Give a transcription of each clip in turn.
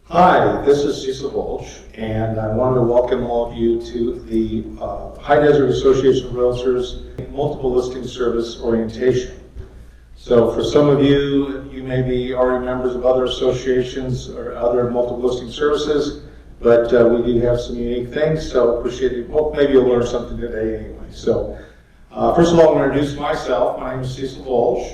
Hi, this is Cecil Bulge, and I wanted to welcome all of you to the High Desert Association of Realtors Multiple Listing Service Orientation. So for some of you, you may be already members of other associations or other multiple listing services, but we do have some unique things, so appreciate it. Well, maybe you'll learn something today anyway. So first of all, I'm going to introduce myself. My name is Cecil Bulge.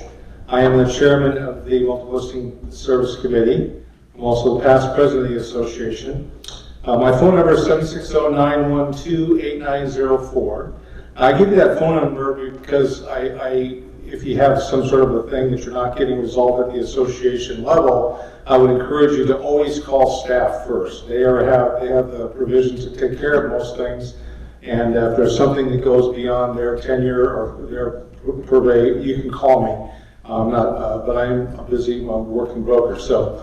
I am the chairman of the Multiple Listing Service Committee. I'm also the past president of the association. My phone number is 760-912-8904. I give you that phone number because if you have some sort of a thing that you're not getting resolved at the association level, I would encourage you to always call staff first. They have the provisions to take care of most things, and if there's something that goes beyond their tenure or their purvey, you can call me. But I'm a busy working broker. So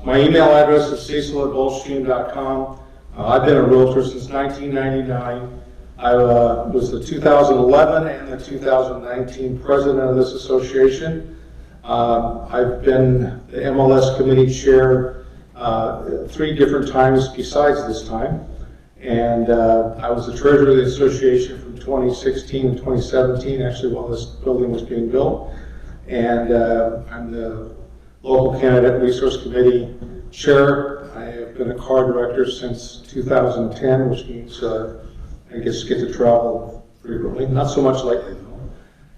my email address is cecil@goldstream.com. I've been a realtor since 1999. I was the 2011 and the 2019 president of this association. I've been the MLS committee chair 3 different times besides this time. And I was the treasurer of the association from 2016 to 2017, actually while this building was being built. And I'm the local candidate resource committee chair. I have been a car director since 2010, which means I guess get to travel frequently, not so much lately though.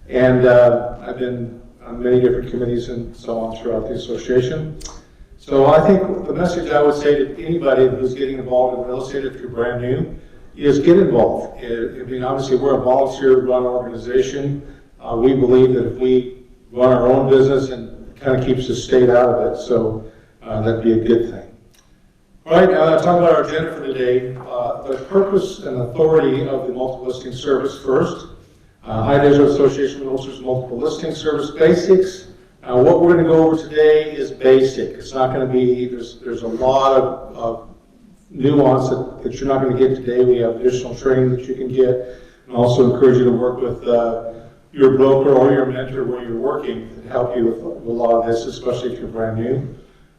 And I've been on many different committees and so on throughout the association. So I think the message I would say to anybody who's getting involved in real estate, if you're brand new, is get involved. I mean, obviously we're a volunteer-run organization. We believe that if we run our own business and kind of keeps the state out of it, so that'd be a good thing. All right, talk about our agenda for today. The purpose and authority of the multiple listing service first. High Desert Association of Realtors Multiple Listing Service basics. What we're going to go over today is basic. It's not going to be, there's a lot of nuance that you're not going to get today. We have additional training that you can get, and also encourage you to work with your broker or your mentor where you're working to help you with a lot of this, especially if you're brand new.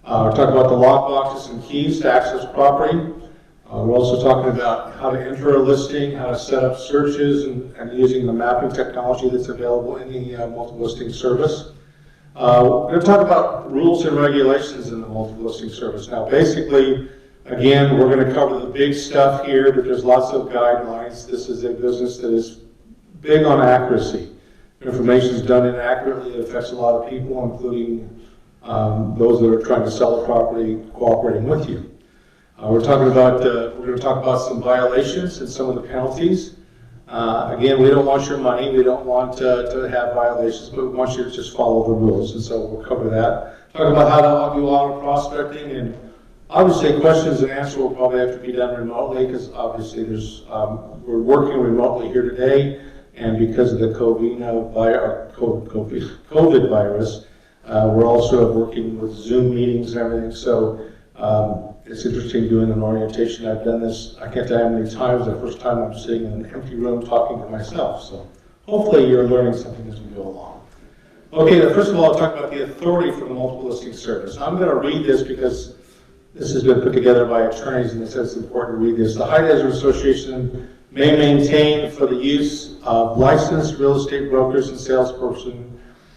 We're talking about the lock boxes and keys to access property. We're also talking about how to enter a listing, how to set up searches, and using the mapping technology that's available in the multiple listing service. We're going to talk about rules and regulations in the multiple listing service. Now, basically, again, we're going to cover the big stuff here, but there's lots of guidelines. This is a business that is big on accuracy. Information is done inaccurately. It affects a lot of people, including those that are trying to sell a property cooperating with you. We're going to talk about some violations and some of the penalties. Again, we don't want your money. We don't want to have violations, but we want you to just follow the rules. And so we'll cover that. Talk about how to do auto prospecting, and obviously questions and answers will probably have to be done remotely because obviously we're working remotely here today. And because of the COVID virus, we're also working with Zoom meetings and everything. So it's interesting doing an orientation. I've done this, I can't tell you how many times. The first time I'm sitting in an empty room talking to myself. So hopefully you're learning something as we go along. Okay, first of all, I'll talk about the authority for the multiple listing service. I'm going to read this because this has been put together by attorneys, and it says it's important to read this. The High Desert Association may maintain for the use of licensed real estate brokers and salesperson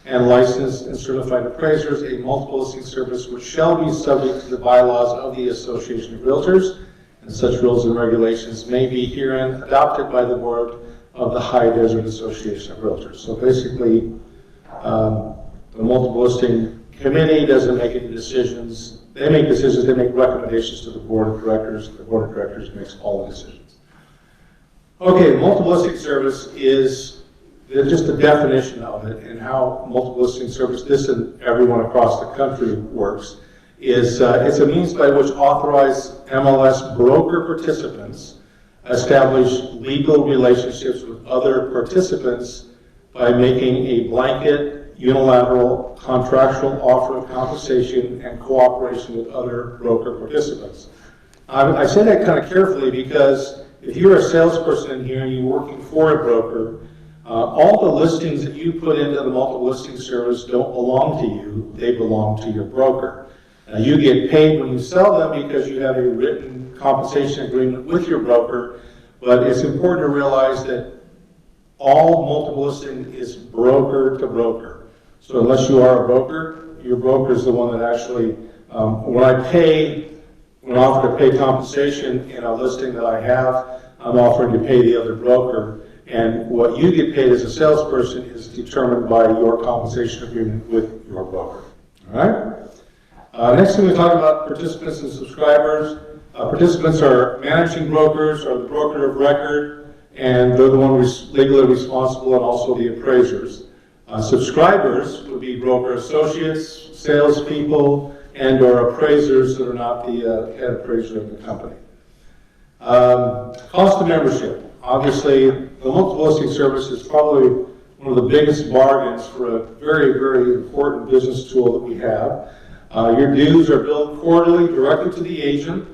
and licensed and certified appraisers a multiple listing service which shall be subject to the bylaws of the Association of Realtors, and such rules and regulations may be herein adopted by the board of the High Desert Association of Realtors. So basically, the multiple listing committee doesn't make any decisions. They make decisions, they make recommendations to the board of directors. The board of directors makes all the decisions. Okay, the multiple listing service is just a definition of it, and how multiple listing service, this and everyone across the country works, is it's a means by which authorized MLS broker participants establish legal relationships with other participants by making a blanket, unilateral, contractual offer of compensation and cooperation with other broker participants. I say that kind of carefully because if you're a salesperson in here and you're working for a broker, all the listings that you put into the multiple listing service don't belong to you, they belong to your broker. You get paid when you sell them because you have a written compensation agreement with your broker, but it's important to realize that all multiple listing is broker to broker. So unless you are a broker, your broker is the one that actually, when I offer to pay compensation in a listing that I have, I'm offering to pay the other broker. And what you get paid as a salesperson is determined by your compensation agreement with your broker. All right? Next thing we talk about participants and subscribers. Participants are managing brokers or the broker of record, and they're the one legally responsible, and also the appraisers. Subscribers would be broker associates, salespeople, and or appraisers that are not the head appraiser of the company. Cost of membership. Obviously, the multiple listing service is probably one of the biggest bargains for a very, very important business tool that we have. Your dues are billed quarterly directly to the agent.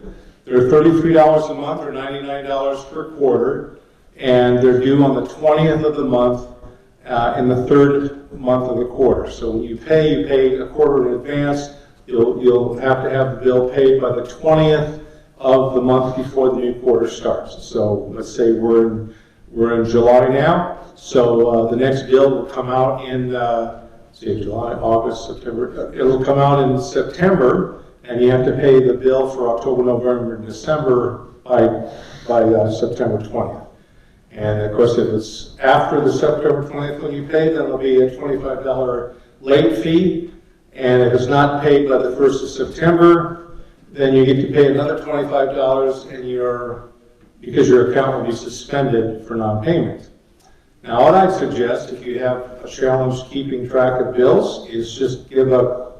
They're $33 a month or $99 per quarter, and they're due on the 20th of the month in the third month of the quarter. So when you pay a quarter in advance. You'll have to have the bill paid by the 20th of the month before the new quarter starts. So let's say we're in July now. So the next bill will come out in July, August, September. It'll come out in September, and you have to pay the bill for October, November, and December by September 20th. And of course, if it's after the September 20th when you pay, then it'll be a $25 late fee. And if it's not paid by the 1st of September, then you get to pay another $25 because your account will be suspended for non-payment. Now, what I'd suggest, if you have a challenge keeping track of bills, is just give a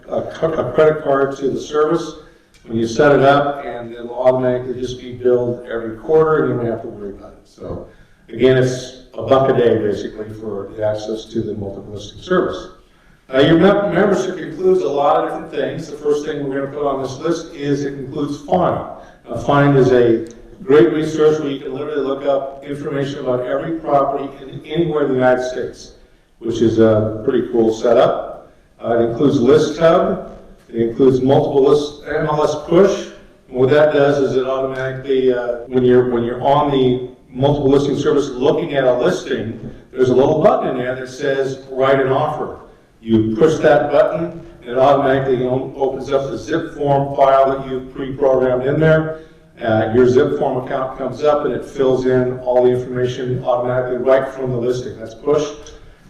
credit card to the service when you set it up, and it'll automatically just be billed every quarter, and you don't have to worry about it. So, again, it's $1 a day, basically, for the access to the multiple listing service. Your membership includes a lot of different things. The first thing we're going to put on this list is it includes Find. Find is a great resource where you can literally look up information about every property anywhere in the United States, which is a pretty cool setup. It includes List Hub. It includes multiple MLS Push. And what that does is it automatically, when you're on the multiple listing service looking at a listing, there's a little button in there that says Write an Offer. You push that button, and it automatically opens up the zip form file that you've pre-programmed in there. Your zip form account comes up, and it fills in all the information automatically right from the listing. That's push.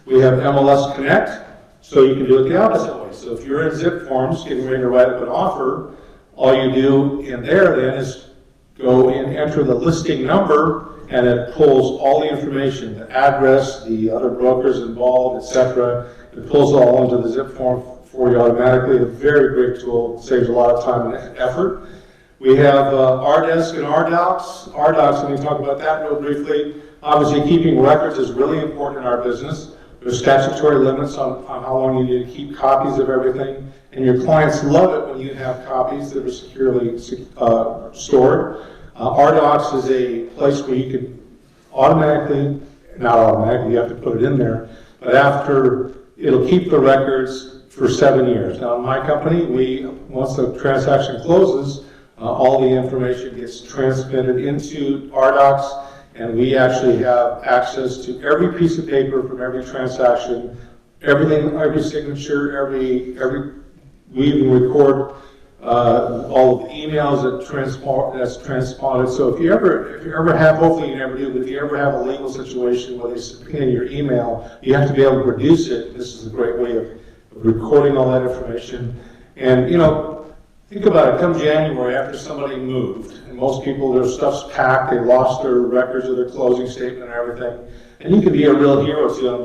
We have MLS Connect, so you can do it the opposite way. So if you're in zip forms getting ready to write up an offer, all you do in there then is go and enter the listing number, and it pulls all the information, the address, the other brokers involved, etc. It pulls it all into the zip form for you automatically. A very great tool. It saves a lot of time and effort. We have RDesk and RDocs. RDocs, let me talk about that real briefly. Obviously, keeping records is really important in our business. There's statutory limits on how long you need to keep copies of everything, and your clients love it when you have copies that are securely stored. RDocs is a place where you can not automatically, you have to put it in there, but it'll keep the records for 7 years. Now, in my company, once the transaction closes, all the information gets transmitted into RDocs, and we actually have access to every piece of paper from every transaction, everything, every signature, we even record all of the emails that's transponded. So if you ever have, hopefully you never do, but if you ever have a legal situation where they subpoena your email, you have to be able to produce it. This is a great way of recording all that information. And think about it, come January after somebody moved, and most people, their stuff's packed, they lost their records of their closing statement and everything, and you can be a real hero to them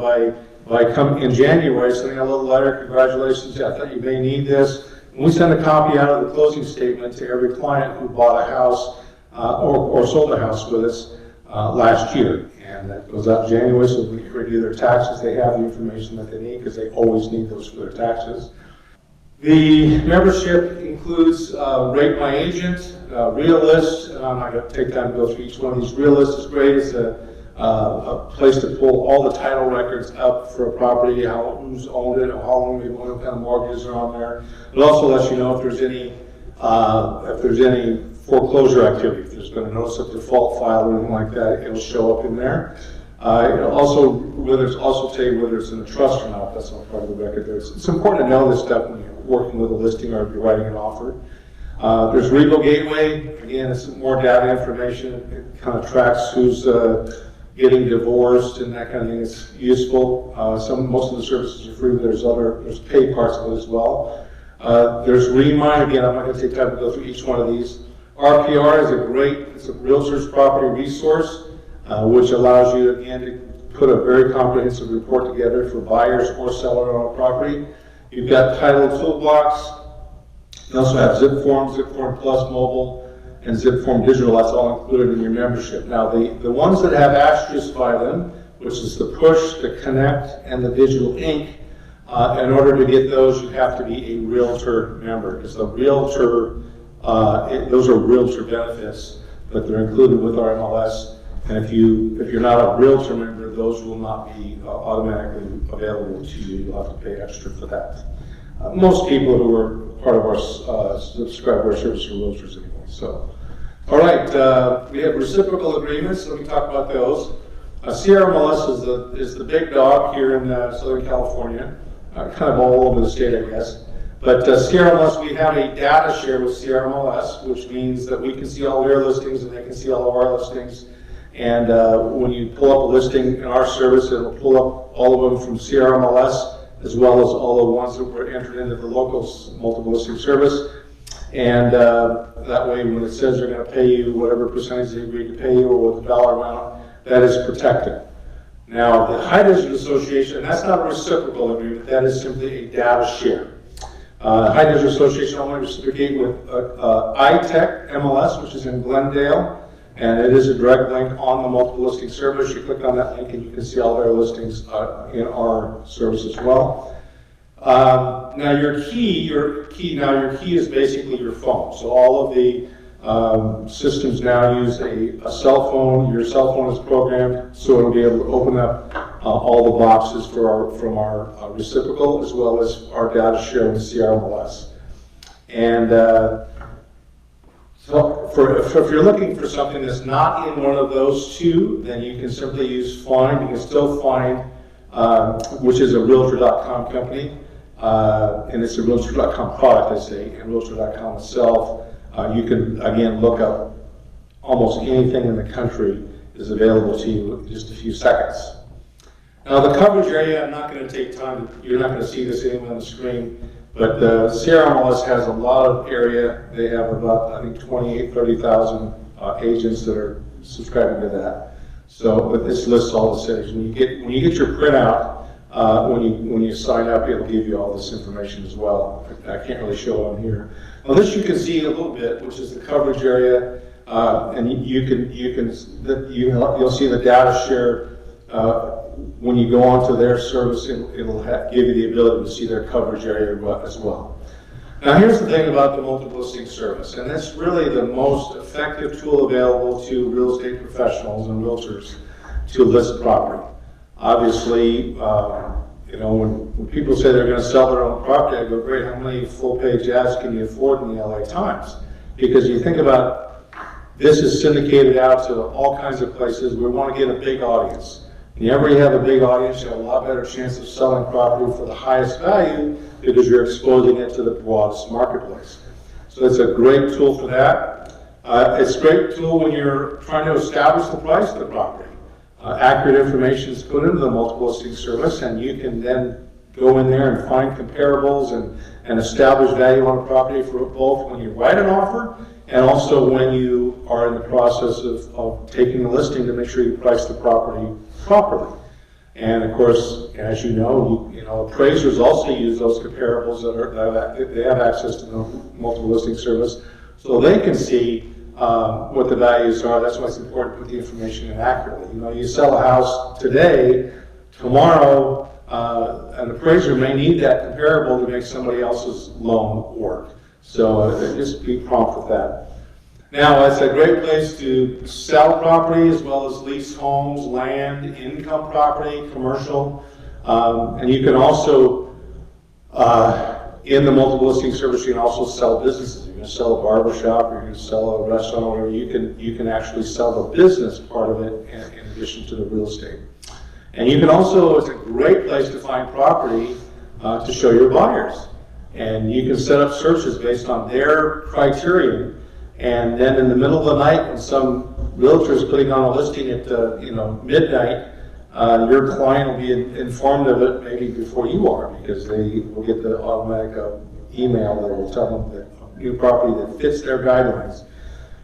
by coming in January, sending a little letter, congratulations, I thought you may need this. And we send a copy out of the closing statement to every client who bought a house or sold a house with us last year. And that goes out in January, so when they redo their taxes, they have the information that they need, because they always need those for their taxes. The membership includes Rate My Agent, Realist, and I'm not going to take time to go through each one of these. Realist is great. It's a a place to pull all the title records up for a property, who's owned it, how long they've owned it, what kind of mortgages are on there. It also lets you know if there's any foreclosure activity, if there's been a notice of default file or anything like that, it'll show up in there. It'll also tell you whether it's in a trust or not. That's all part of the record there. It's important to know this stuff when you're working with a listing or if you're writing an offer. There's Regal Gateway. Again, it's more data information. It kind of tracks who's getting divorced and that kind of thing. It's useful. Most of the services are free, but there's paid parts of it as well. There's Remind. Again, I'm not going to take time to go through each one of these. RPR is it's a realtor's property resource, which allows you, again, to put a very comprehensive report together for buyers or seller on a property. You've got title toolbox. You also have Zip Form Plus Mobile, and Zip Form Digital. That's all included in your membership. Now, the ones that have asterisks by them, which is the Push, the Connect, and the Digital Ink, in order to get those, you have to be a realtor member, because the realtor, those are realtor benefits, but they're included with our MLS. And if you're not a realtor member, those will not be automatically available to you. You'll have to pay extra for that. Most people who are part of our subscribe to our service are realtors anyway. So, all right, we have reciprocal agreements. Let me talk about those. CRMLS is the big dog here in Southern California, kind of all over the state, I guess. But CRMLS, we have a data share with CRMLS, which means that we can see all their listings and they can see all of our listings. And when you pull up a listing in our service, it'll pull up all of them from CRMLS, as well as all the ones that were entered into the local multiple listing service. And that way, when it says they're going to pay you whatever percentage they agree to pay you or with the dollar amount, that is protected. Now, the High Desert Association, that's not a reciprocal agreement, that is simply a data share. High Desert Association only reciprocate with iTech MLS, which is in Glendale, and it is a direct link on the multiple listing service. You click on that link and you can see all their listings in our service as well. Now your key is basically your phone. So all of the systems now use a cell phone. Your cell phone is programmed so it'll be able to open up all the boxes from our reciprocal as well as our data share with CRMLS. And so if you're looking for something that's not in one of those two, then you can simply use Find. You can still find, which is a Realtor.com company, and it's a Realtor.com product, I say, and Realtor.com itself. You can, again, look up almost anything in the country is available to you in just a few seconds. Now, the coverage area, I'm not going to take time, you're not going to see this anywhere on the screen, but CRMLS has a lot of area. They have about, I think, 30,000 agents that are subscribing to that. So, but this lists all the cities. When you get your printout, when you sign up, it'll give you all this information as well. I can't really show it on here. Now, this you can see a little bit, which is the coverage area, and you'll see the data share. When you go onto their service, it'll give you the ability to see their coverage area as well. Now, here's the thing about the multiple listing service, and it's really the most effective tool available to real estate professionals and realtors to list property. Obviously, when people say they're going to sell their own property, I go, great, how many full-page ads can you afford in the LA Times? Because you think about this is syndicated out to all kinds of places. We want to get a big audience. Whenever you have a big audience, you have a lot better chance of selling property for the highest value because you're exposing it to the broadest marketplace. So it's a great tool for that. It's a great tool when you're trying to establish the price of the property. Accurate information is put into the multiple listing service, and you can then go in there and find comparables and establish value on a property for both when you write an offer and also when you are in the process of taking the listing to make sure you price the property properly. And of course, as you know, appraisers also use those comparables they have access to the multiple listing service, so they can see what the values are. That's why it's important to put the information in accurately. You sell a house today, tomorrow, an appraiser may need that comparable to make somebody else's loan work. So just be prompt with that. Now, it's a great place to sell property as well as lease homes, land, income property, commercial. And you can also, in the multiple listing service, you can also sell businesses. You're going to sell a barber shop, you're going to sell a restaurant, or whatever. You can actually sell the business part of it in addition to the real estate. And you can also, it's a great place to find property to show your buyers. And you can set up searches based on their criterion. And then in the middle of the night, when some realtor is putting on a listing at midnight, your client will be informed of it maybe before you are, because they will get the automatic email that will tell them that new property that fits their guidelines.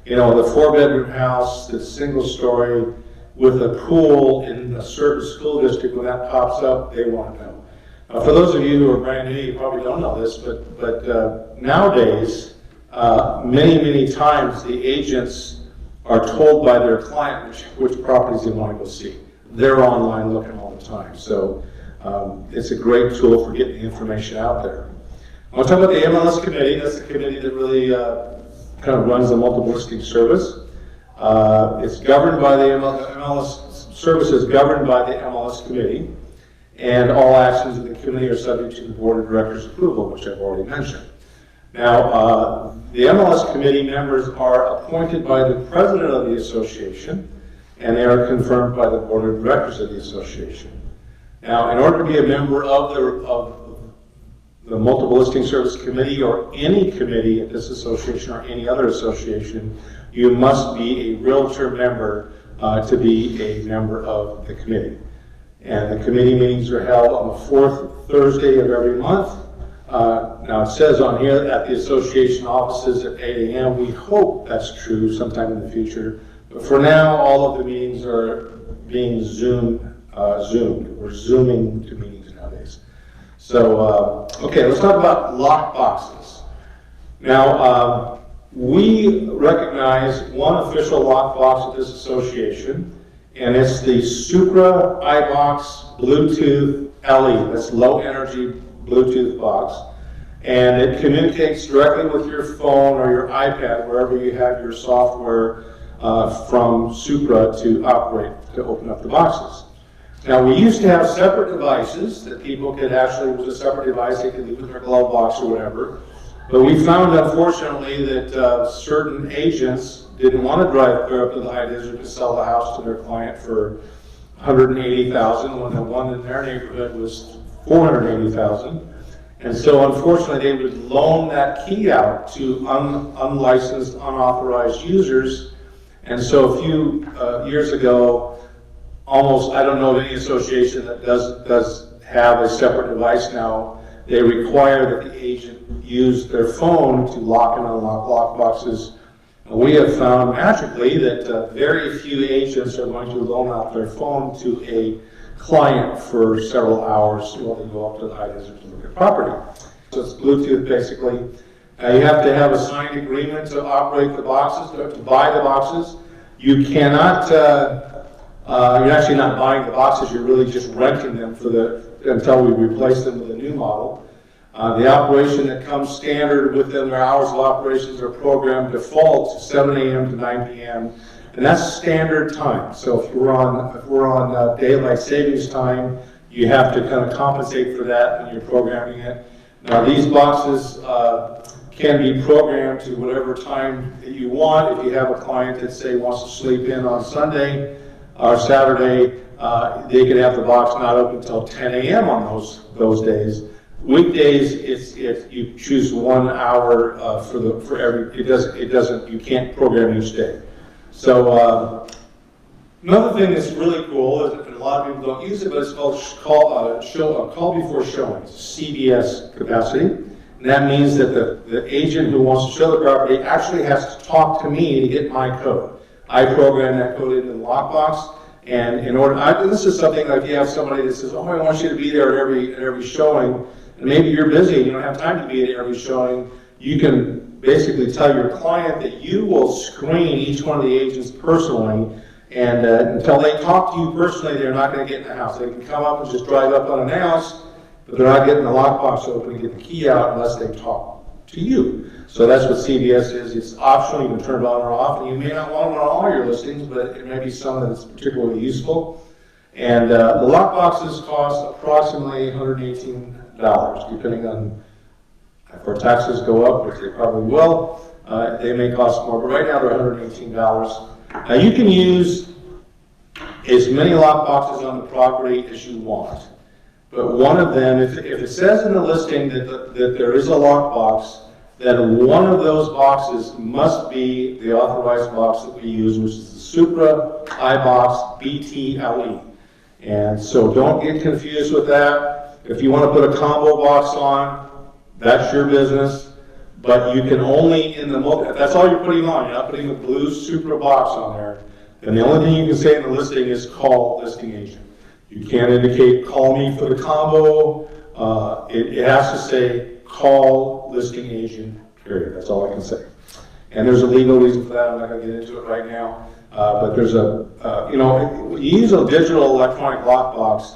You know, the 4-bedroom house that's single story with a pool in a certain school district, when that pops up, they want to know. For those of you who are brand new, you probably don't know this, but nowadays, many times the agents are told by their client which properties they want to go see. They're online looking all the time, so it's a great tool for getting the information out there. I want to talk about the MLS committee. That's the committee that really kind of runs the multiple listing service. It's governed by the MLS service is governed by the MLS committee, and all actions of the committee are subject to the board of directors' approval, which I've already mentioned. Now, the MLS committee members are appointed by the president of the association, and they are confirmed by the board of directors of the association. Now, in order to be a member of the multiple listing service committee, or any committee at this association or any other association, you must be a realtor member to be a member of the committee. And the committee meetings are held on the 4th Thursday of every month. Now it says on here at the association offices at 8 a.m. We hope that's true sometime in the future. But for now, all of the meetings are being zoomed. We're zooming to meetings nowadays. So, okay, let's talk about lock boxes. Now, we recognize one official lock box at this association, and it's the Supra iBox Bluetooth LE. That's low energy Bluetooth box. And it communicates directly with your phone or your iPad, wherever you have your software from Supra to operate, to open up the boxes. Now, we used to have separate devices that people could actually, it was a separate device, they could leave in their glove box or whatever. But we found, unfortunately, that certain agents didn't want to drive clear up to the high desert to sell the house to their client for $180,000 when the one in their neighborhood was $480,000. And so, unfortunately, they would loan that key out to unlicensed, unauthorized users. And so a few years ago, almost, I don't know of any association that does have a separate device now. They require that the agent use their phone to lock and unlock lock boxes. And we have found magically that very few agents are going to loan out their phone to a client for several hours while they go up to the high desert to look at property. So it's Bluetooth basically. You have to have a signed agreement to operate the boxes, to buy the boxes. You cannot, you're actually not buying the boxes, you're really just renting them until we replace them with a new model. The operation that comes standard within their hours of operations are programmed default to 7 a.m. to 9 p.m. And that's standard time. So if we're on daylight savings time, you have to kind of compensate for that when you're programming it. Now these boxes can be programmed to whatever time that you want. If you have a client that say wants to sleep in on Sunday or Saturday, they can have the box not open until 10 a.m. on those days. Weekdays, if you choose 1 hour for every, you can't program each day. So another thing that's really cool is, and a lot of people don't use it, but it's called call before showing, CBS capacity. And that means that the agent who wants to show the property actually has to talk to me to get my code. I program that code into the lockbox, and in order, this is something like if you have somebody that says, oh, I want you to be there at every showing, and maybe you're busy and you don't have time to be at every showing, you can basically tell your client that you will screen each one of the agents personally, and until they talk to you personally, they're not going to get in the house. They can come up and just drive up unannounced, but they're not getting the lockbox open and get the key out unless they talk to you. So that's what CBS is. It's optional. You can turn it on or off, and you may not want it on all your listings, but it may be some that's particularly useful. And the lockboxes cost approximately $118, depending on if our taxes go up, which they probably will. They may cost more, but right now they're $118. Now you can use as many lockboxes on the property as you want. But one of them, if it says in the listing that there is a lockbox, then one of those boxes must be the authorized box that we use, which is the Supra iBox BTLE. And so don't get confused with that. If you want to put a combo box on, that's your business. But you can only, if that's all you're putting on, you're not putting the blue Supra box on there, then the only thing you can say in the listing is call listing agent. You can't indicate call me for the combo. It has to say call listing agent, period. That's all I can say. And there's a legal reason for that. I'm not going to get into it right now. But there's when you use a digital electronic lockbox,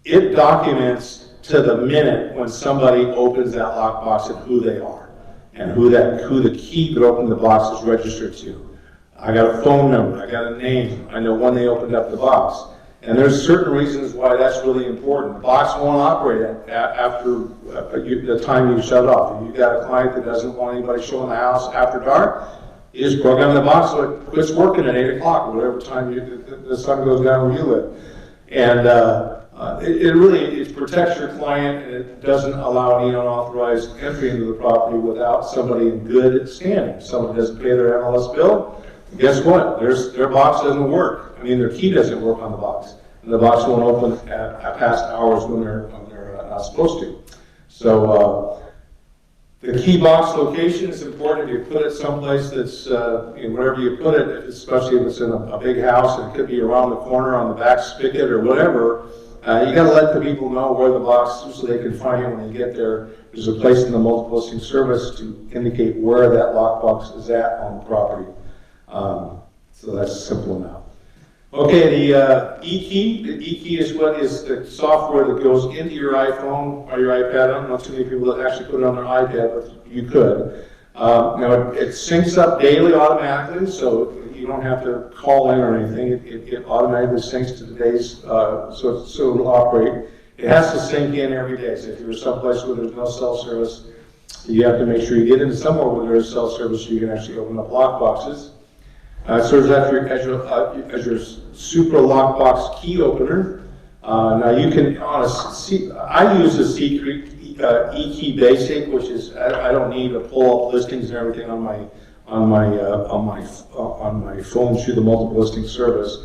it documents to the minute when somebody opens that lockbox and who they are and who the key that opened the box is registered to. I got a phone number, I got a name, I know when they opened up the box. And there's certain reasons why that's really important. The box won't operate after the time you shut it off. If you've got a client that doesn't want anybody showing the house after dark, you just program the box so it quits working at 8 o'clock, whatever time the sun goes down where you live. And it protects your client, and it doesn't allow any unauthorized entry into the property without somebody in good standing. If someone doesn't pay their MLS bill, guess what? Their box doesn't work. I mean, their key doesn't work on the box, and the box won't open at past hours when they're not supposed to. So the key box location is important. If you put it someplace that's wherever you put it, especially if it's in a big house, and it could be around the corner on the back spigot or whatever. You got to let the people know where the box is so they can find it when they get there. There's a place in the multiple listing service to indicate where that lockbox is at on the property. So that's simple enough. Okay, the e-key. The e-key is what is the software that goes into your iPhone or your iPad. I don't know too many people that actually put it on their iPad, but you could. Now it syncs up daily automatically, so you don't have to call in or anything. It automatically syncs to today's, so it'll operate. It has to sync in every day. So if you're someplace where there's no cell service, you have to make sure you get into somewhere where there is cell service so you can actually open up lockboxes. It serves as your Supra lockbox key opener. Now you can, I use the Secret e-key Basic, which is I don't need to pull up listings and everything on my phone through the multiple listing service.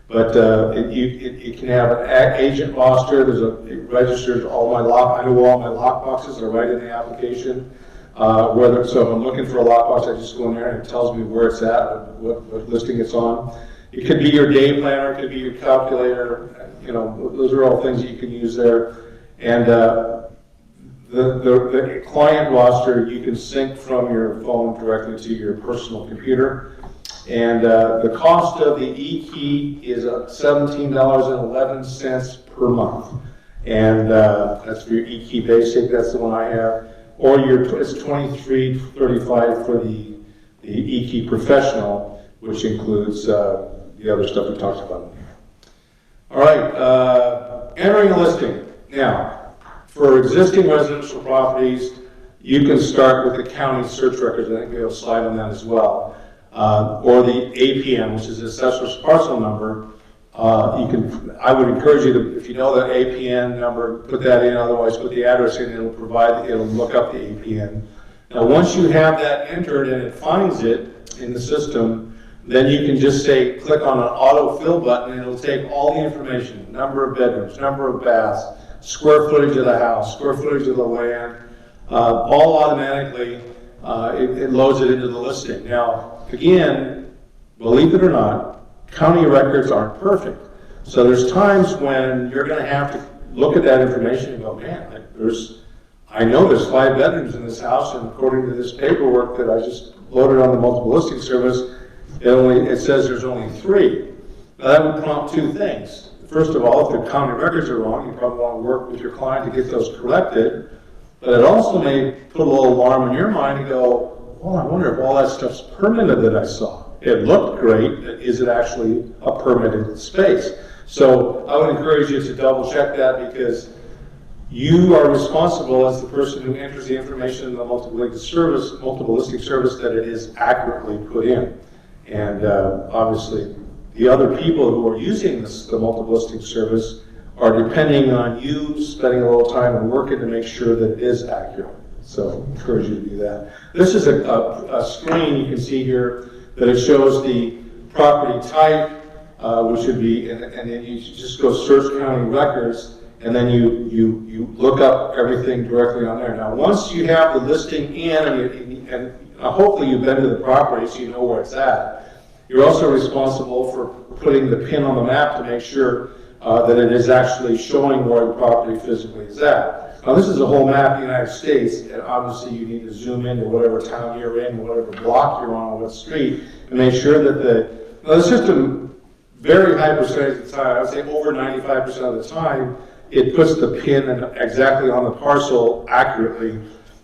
But it can have an agent roster. It registers all my I know all my lockboxes are right in the application. So if I'm looking for a lockbox, I just go in there and it tells me where it's at, what listing it's on. It could be your day planner, it could be your calculator. Those are all things that you can use there. And the client roster you can sync from your phone directly to your personal computer. And the cost of the e-key is $17.11 per month. And that's for your e-key Basic, that's the one I have. Or it's $23.35 for the e-key Professional, which includes the other stuff we talked about. All right, entering a listing. Now, for existing residential properties, you can start with the county search records. I think we have a slide on that as well. Or the APN, which is the assessor's parcel number. I would encourage you to, if you know the APN number, put that in. Otherwise, put the address in. It'll look up the APN. Now, once you have that entered and it finds it in the system, then you can just click on an auto-fill button, and it'll take all the information: number of bedrooms, number of baths, square footage of the house, square footage of the land, all automatically. It loads it into the listing. Now, again, believe it or not, county records aren't perfect. So there's times when you're going to have to look at that information and go, man, I know there's 5 bedrooms in this house, and according to this paperwork that I just loaded on the multiple listing service, it says there's only 3. Now that would prompt 2 things. First of all, if the county records are wrong, you probably want to work with your client to get those corrected. but it also may put a little alarm in your mind and go, well, I wonder if all that stuff's permitted that I saw. It looked great, but is it actually a permitted space? So I would encourage you to double check that, because you are responsible as the person who enters the information in the multiple listing service that it is accurately put in. And obviously, the other people who are using the multiple listing service are depending on you spending a little time and working to make sure that it is accurate. So I encourage you to do that. This is a screen you can see here that it shows the property type, which would be, and then you just go search county records, and then you look up everything directly on there. Now, once you have the listing in, and hopefully you've been to the property so you know where it's at, you're also responsible for putting the pin on the map to make sure that it is actually showing where the property physically is at. Now, this is a whole map of the United States, and obviously you need to zoom into whatever town you're in, whatever block you're on, what street, and make sure that the system, very high percentage of the time, I would say over 95% of the time, it puts the pin exactly on the parcel accurately.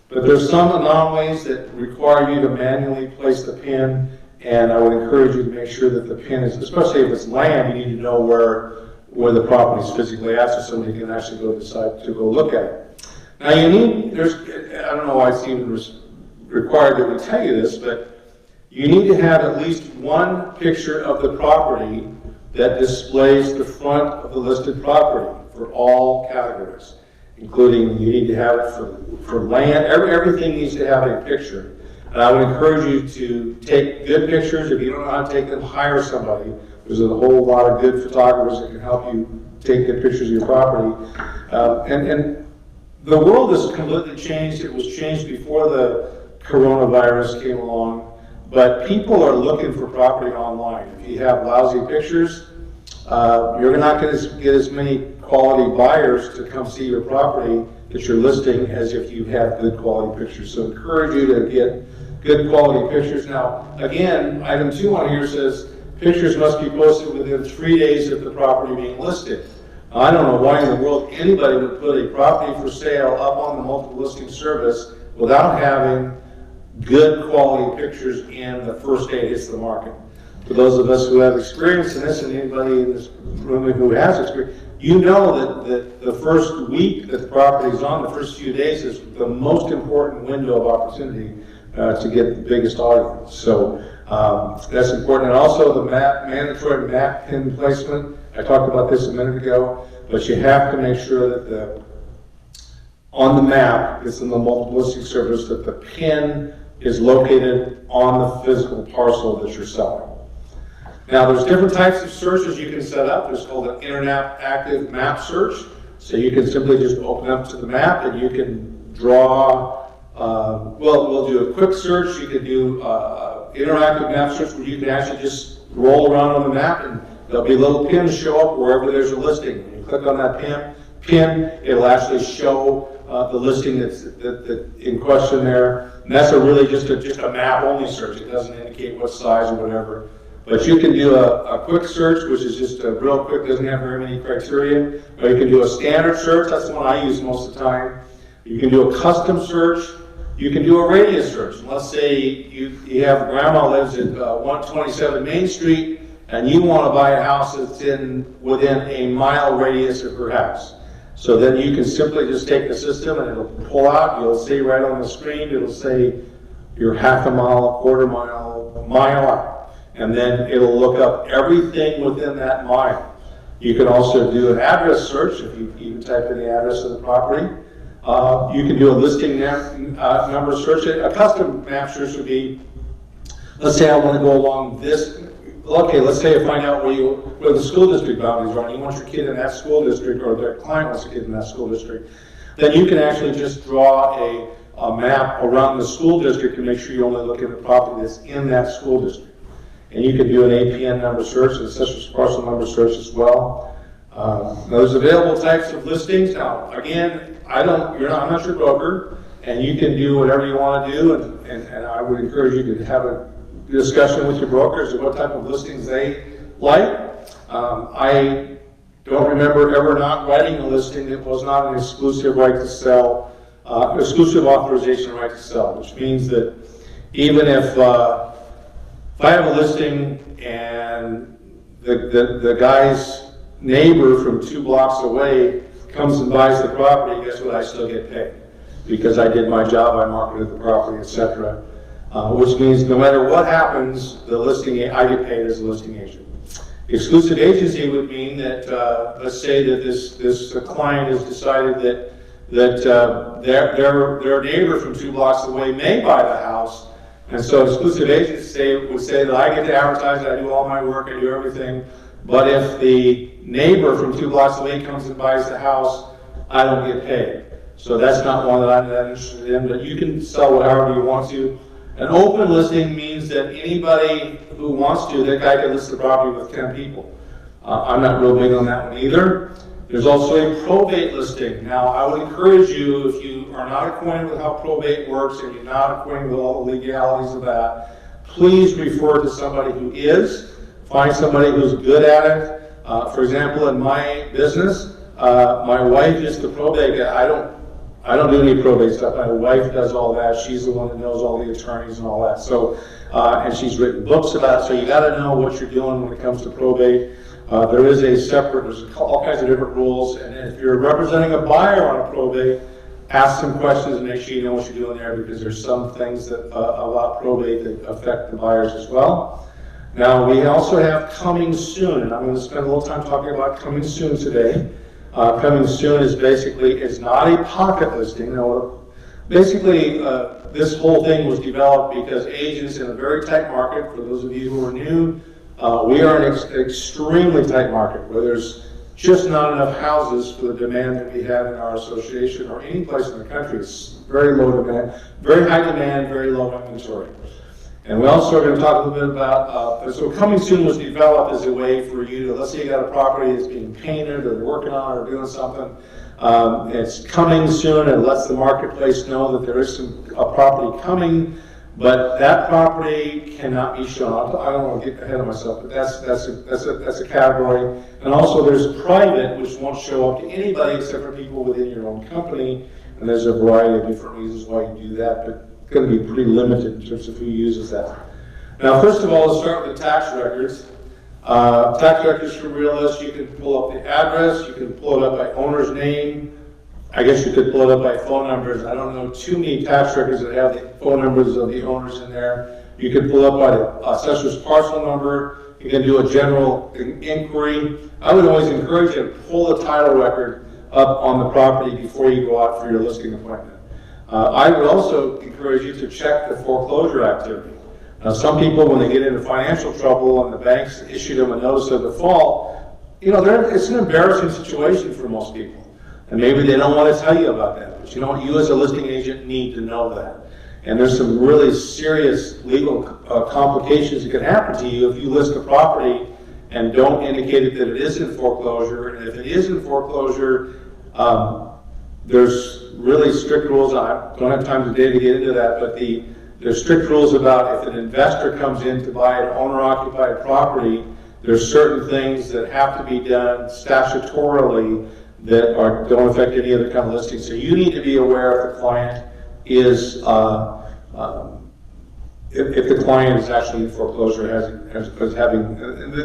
But there's some anomalies that require you to manually place the pin, and I would encourage you to make sure that the pin is, especially if it's land, you need to know where the property is physically at, so somebody can actually decide to go look at it. Now I don't know why it's even required that we tell you this, but you need to have at least one picture of the property that displays the front of the listed property for all categories, including you need to have it for land. Everything needs to have a picture. And I would encourage you to take good pictures. If you don't know how to take them, hire somebody. There's a whole lot of good photographers that can help you take good pictures of your property. And the world has completely changed. It was changed before the coronavirus came along. But people are looking for property online. If you have lousy pictures, you're not going to get as many quality buyers to come see your property that you're listing as if you have good quality pictures. So encourage you to get good quality pictures. Now, again, item 2 on here says pictures must be posted within 3 days of the property being listed. Now, I don't know why in the world anybody would put a property for sale up on the multiple listing service without having good quality pictures in the first day it hits the market. For those of us who have experience in this, and anybody in this room who has experience, you know that the first week that the property is on, the first few days, is the most important window of opportunity to get the biggest audience. So that's important. And also the mandatory map pin placement. I talked about this a minute ago, but you have to make sure that on the map, it's in the multiple listing service, that the pin is located on the physical parcel that you're selling. Now, there's different types of searches you can set up. There's called an internet active map search. So you can simply just open up to the map and you can draw, we'll do a quick search. You can do interactive map search where you can actually just roll around on the map and there'll be little pins show up wherever there's a listing. When you click on that pin, it'll actually show the listing that's in question there. And that's really just a map only search. It doesn't indicate what size or whatever. But you can do a quick search, which is just a real quick, doesn't have very many criteria. Or you can do a standard search, that's the one I use most of the time. You can do a custom search. You can do a radius search. And let's say you have grandma lives at 127 Main Street, and you want to buy a house that's within a mile radius of her house. So then you can simply just take the system and it'll pull out. You'll see right on the screen, it'll say you're half a mile, a quarter mile, mile out. And then it'll look up everything within that mile. You can also do an address search if you even type in the address of the property. You can do a listing number search. A custom map search would be, let's say I want to go along this. Okay, let's say I find out where the school district boundaries are, and you want your kid in that school district, or their client wants a kid in that school district. Then you can actually just draw a map around the school district to make sure you only look at the property that's in that school district. And you can do an APN number search, and census parcel number search as well. Now there's available types of listings. Now, again, I'm not your broker, and you can do whatever you want to do, and I would encourage you to have a discussion with your brokers of what type of listings they like. I don't remember ever not writing a listing that was not an exclusive right to sell exclusive authorization right to sell, which means that even if I have a listing and the guy's neighbor from 2 blocks away comes and buys the property, guess what? I still get paid because I did my job, I marketed the property, etc. Which means no matter what happens, the listing I get paid as a listing agent. Exclusive agency would mean that let's say that this client has decided that their neighbor from 2 blocks away may buy the house, and so exclusive agency would say that I get to advertise, I do all my work, I do everything, but if the neighbor from 2 blocks away comes and buys the house, I don't get paid. So that's not one that I'm that interested in, but you can sell however you want to. An open listing means that anybody who wants to, that guy can list the property with 10 people. I'm not real big on that one either. There's also a probate listing. Now, I would encourage you, if you are not acquainted with how probate works and you're not acquainted with all the legalities of that, please refer to somebody who is. Find somebody who's good at it. For example, in my business, my wife is the probate guy. I don't do any probate stuff. My wife does all that. She's the one that knows all the attorneys and all that. So, and she's written books about it. So you got to know what you're doing when it comes to probate. There is a separate, there's all kinds of different rules. And if you're representing a buyer on a probate, ask some questions and make sure you know what you're doing there, because there's some things that about probate that affect the buyers as well. Now, we also have coming soon, and I'm going to spend a little time talking about coming soon today. Coming soon is basically, it's not a pocket listing. No, basically, this whole thing was developed because agents in a very tight market, for those of you who are new, we are in an extremely tight market where there's just not enough houses for the demand that we have in our association or any place in the country. It's very low demand, very high demand, very low inventory. And we also are going to talk a little bit about, so coming soon was developed as a way for you to, let's say you got a property that's being painted or working on or doing something. It's coming soon and lets the marketplace know that there is a property coming, but that property cannot be shown. I don't want to get ahead of myself, but that's a category. And also there's private, which won't show up to anybody except for people within your own company. And there's a variety of different reasons why you do that, but going to be pretty limited in terms of who uses that. Now, first of all, let's start with the tax records. Tax records for realists, you can pull up the address, you can pull it up by owner's name. I guess you could pull it up by phone numbers. I don't know too many tax records that have the phone numbers of the owners in there. You can pull up by the assessor's parcel number. You can do a general inquiry. I would always encourage you to pull the title record up on the property before you go out for your listing appointment. I would also encourage you to check the foreclosure activity. Now, some people, when they get into financial trouble and the banks issue them a notice of default, you know, it's an embarrassing situation for most people. And maybe they don't want to tell you about that. But you know what? You as a listing agent need to know that. And there's some really serious legal complications that could happen to you if you list a property and don't indicate that it is in foreclosure. And if it is in foreclosure, there's really strict rules. I don't have time today to get into that, but there's strict rules about if an investor comes in to buy an owner-occupied property, there's certain things that have to be done statutorily that don't affect any other kind of listing. So you need to be aware if the client is, if the client is actually in foreclosure, as having,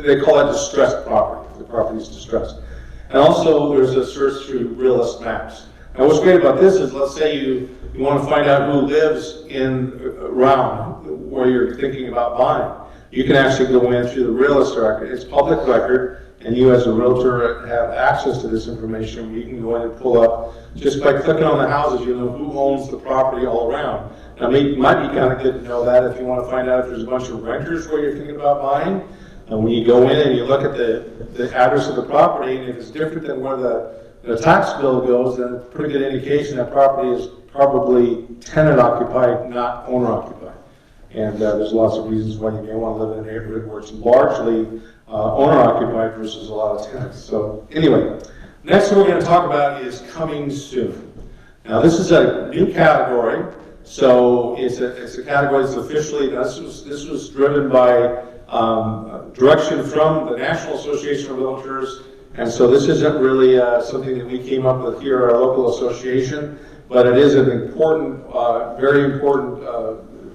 they call it distressed property, if the property is distressed. And also there's a search through realist maps. Now, what's great about this is, let's say you want to find out who lives around where you're thinking about buying. You can actually go in through the realist record. It's public record, and you as a realtor have access to this information. You can go in and pull up, just by clicking on the houses, you know who owns the property all around. Now, it might be kind of good to know that if you want to find out if there's a bunch of renters where you're thinking about buying. And when you go in and you look at the address of the property, and if it's different than where the tax bill goes, then it's a pretty good indication that property is probably tenant occupied, not owner occupied. And there's lots of reasons why you may want to live in a neighborhood where it's largely owner occupied versus a lot of tenants. So anyway, next thing we're going to talk about is coming soon. Now, this is a new category. So it's a category that's officially, this was driven by direction from the National Association of Realtors. And so this isn't really something that we came up with here at our local association. but it is an important, very important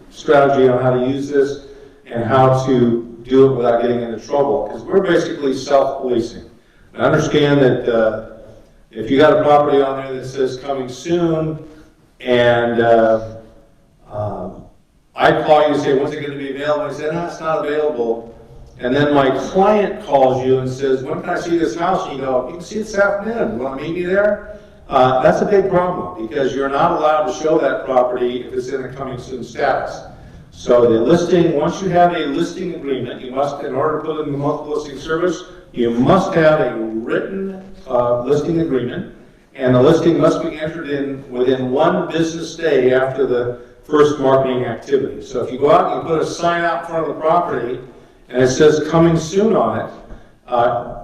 strategy on how to use this and how to do it without getting into trouble, because we're basically self-policing. I understand that if you got a property on there that says coming soon, and I call you and say, when's it going to be available? I say, no, it's not available. And then my client calls you and says, when can I see this house? And you go, you can see it this afternoon. You want to meet me there? That's a big problem, because you're not allowed to show that property if it's in a coming soon status. So the listing, once you have a listing agreement, you must, in order to put it in the multiple listing service, you must have a written listing agreement, and the listing must be entered in within 1 business day after the first marketing activity. So if you go out and you put a sign out in front of the property and it says coming soon on it,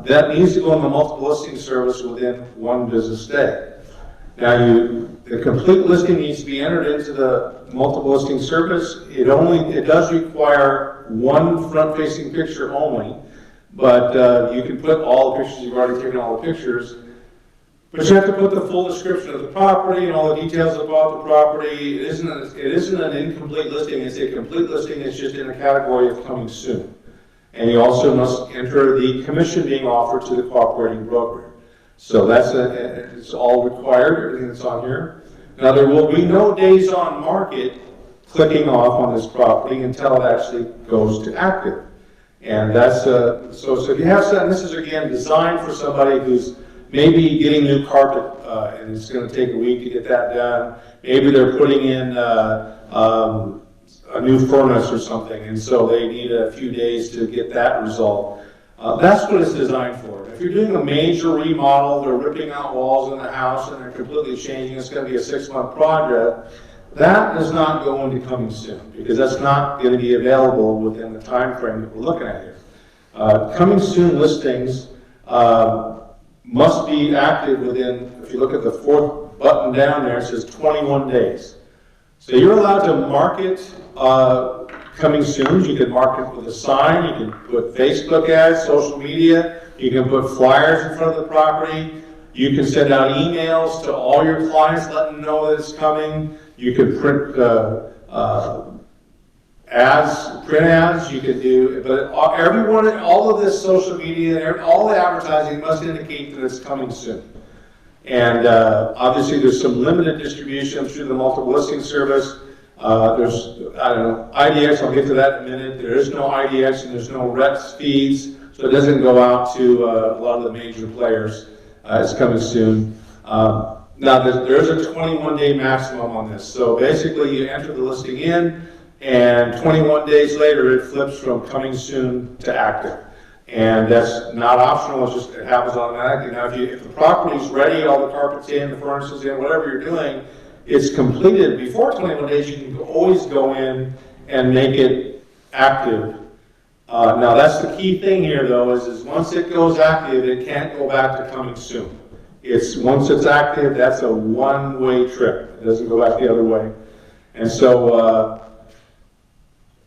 that needs to go in the multiple listing service within 1 business day. Now the complete listing needs to be entered into the multiple listing service. It does require 1 front-facing picture only, but you can put all the pictures. You've already taken all the pictures, but you have to put the full description of the property and all the details about the property. It isn't an incomplete listing. It's a complete listing. It's just in the category of coming soon. And you also must enter the commission being offered to the cooperating broker. So it's all required, everything that's on here. Now there will be no days on market clicking off on this property until it actually goes to active. And that's, so if you have something, this is again designed for somebody who's maybe getting new carpet, and it's going to take a week to get that done. Maybe they're putting in a new furnace or something, and so they need a few days to get that resolved. That's what it's designed for. If you're doing a major remodel, they're ripping out walls in the house and they're completely changing, it's going to be a 6-month project, that does not go into coming soon, because that's not going to be available within the time frame that we're looking at here. Coming soon listings must be active within, if you look at the 4th button down there, it says 21 days. So you're allowed to market coming soon. You can market with a sign, you can put Facebook ads, social media, you can put flyers in front of the property, you can send out emails to all your clients letting them know that it's coming, you can print print ads, you can do, but all of this social media, all the advertising must indicate that it's coming soon. And obviously there's some limited distribution through the multiple listing service. There's, I don't know, IDX, I'll get to that in a minute. There is no IDX and there's no RETS feeds, so it doesn't go out to a lot of the major players. It's coming soon. Now there's a 21-day maximum on this. So basically you enter the listing in, and 21 days later it flips from coming soon to active. And that's not optional, it's just, it happens automatically. Now if the property's ready, all the carpet's in, the furnace is in, whatever you're doing, it's completed before 21 days, you can always go in and make it active. Now that's the key thing here though, is once it goes active, it can't go back to coming soon. Once it's active, that's a one-way trip. It doesn't go back the other way. And so,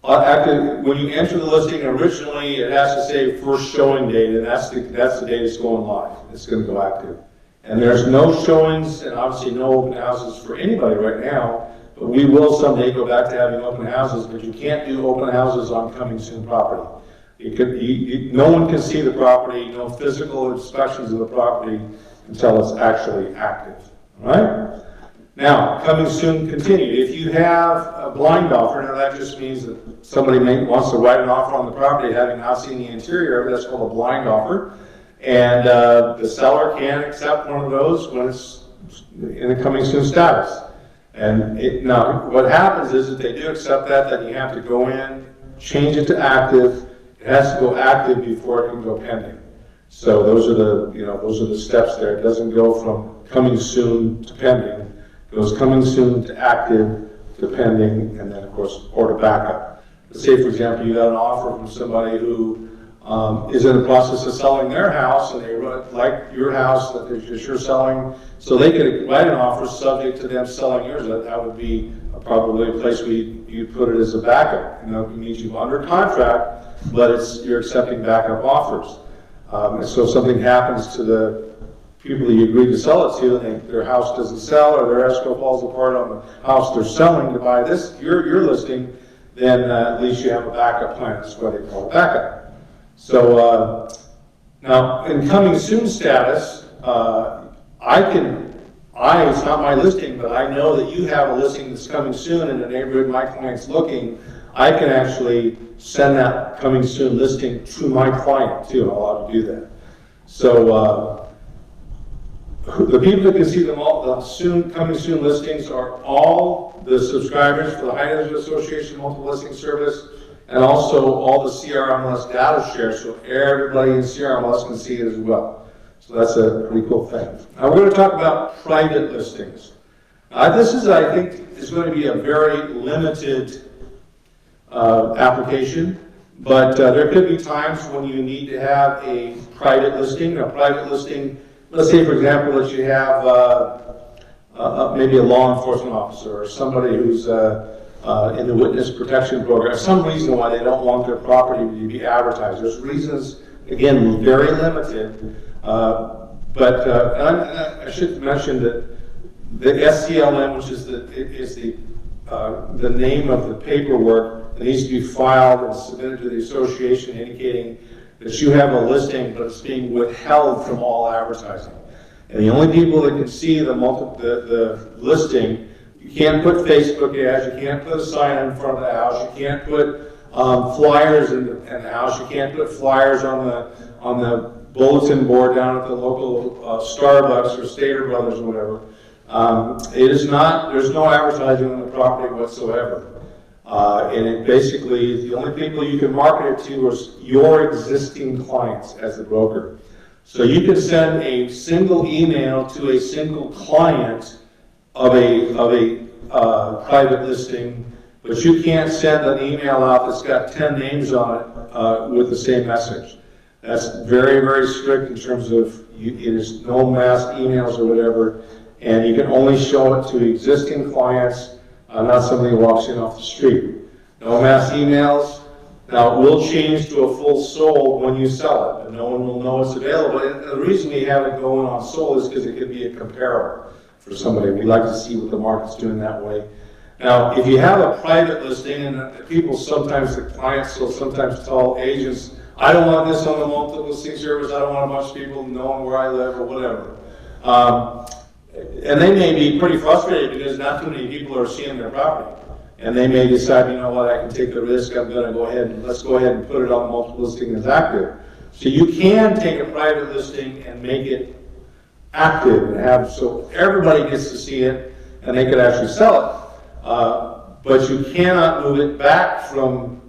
when you enter the listing, originally it has to say first showing date, and that's the date it's going live. It's going to go active. And there's no showings and obviously no open houses for anybody right now, but we will someday go back to having open houses, but you can't do open houses on coming soon property. No one can see the property, no physical inspections of the property until it's actually active. All right? Now, coming soon continued. If you have a blind offer, now that just means that somebody wants to write an offer on the property having not seen the interior, that's called a blind offer. And the seller can accept one of those when it's in a coming soon status. And now, what happens is if they do accept that, then you have to go in, change it to active. It has to go active before it can go pending. So those are the steps there. It doesn't go from coming soon to pending. It goes coming soon to active to pending, and then of course, or to backup. Let's say, for example, you got an offer from somebody who is in the process of selling their house, and they like your house that you're selling, so they could write an offer subject to them selling yours. That would be probably a place where you'd put it as a backup. It means you're under contract, but you're accepting backup offers. And so if something happens to the people that you agreed to sell it to, and their house doesn't sell, or their escrow falls apart on the house they're selling to buy your listing, then at least you have a backup plan. That's why they call it backup. So now in coming soon status, it's not my listing, but I know that you have a listing that's coming soon in the neighborhood my client's looking. I can actually send that coming soon listing to my client too. I'm allowed to do that. So the people that can see the coming soon listings are all the subscribers for the High Desert Association Multiple Listing Service, and also all the CRMLS data share, so everybody in CRMLS can see it as well. So that's a pretty cool thing. Now we're going to talk about private listings. This is, I think, is going to be a very limited application, but there could be times when you need to have a private listing. A private listing, let's say for example that you have maybe a law enforcement officer or somebody who's in the witness protection program, some reason why they don't want their property to be advertised. There's reasons, again, very limited, but I should mention that the SCLM, which is the name of the paperwork that needs to be filed and submitted to the association, indicating that you have a listing, but it's being withheld from all advertising. And the only people that can see the listing, you can't put Facebook ads, you can't put a sign in front of the house, you can't put flyers in the house, you can't put flyers on the bulletin board down at the local Starbucks or Stater Brothers or whatever. There's no advertising on the property whatsoever. And it basically, the only people you can market it to is your existing clients as the broker. So you can send a single email to a single client of a private listing, but you can't send an email out that's got 10 names on it with the same message. That's very, very strict in terms of it is no mass emails or whatever, and you can only show it to existing clients, not somebody who walks in off the street. No mass emails. Now, it will change to a full sold when you sell it, and no one will know it's available. And the reason we have it going on sold is because it could be a comparable for somebody. We like to see what the market's doing that way. Now, if you have a private listing, and people sometimes, the clients will sometimes tell agents, I don't want this on the multiple listing service, I don't want a bunch of people knowing where I live or whatever. And they may be pretty frustrated because not too many people are seeing their property. And they may decide, you know what, I can take the risk, I'm going to go ahead and let's go ahead and put it on multiple listing as active. So you can take a private listing and make it active and have, so everybody gets to see it and they could actually sell it. But you cannot move it back from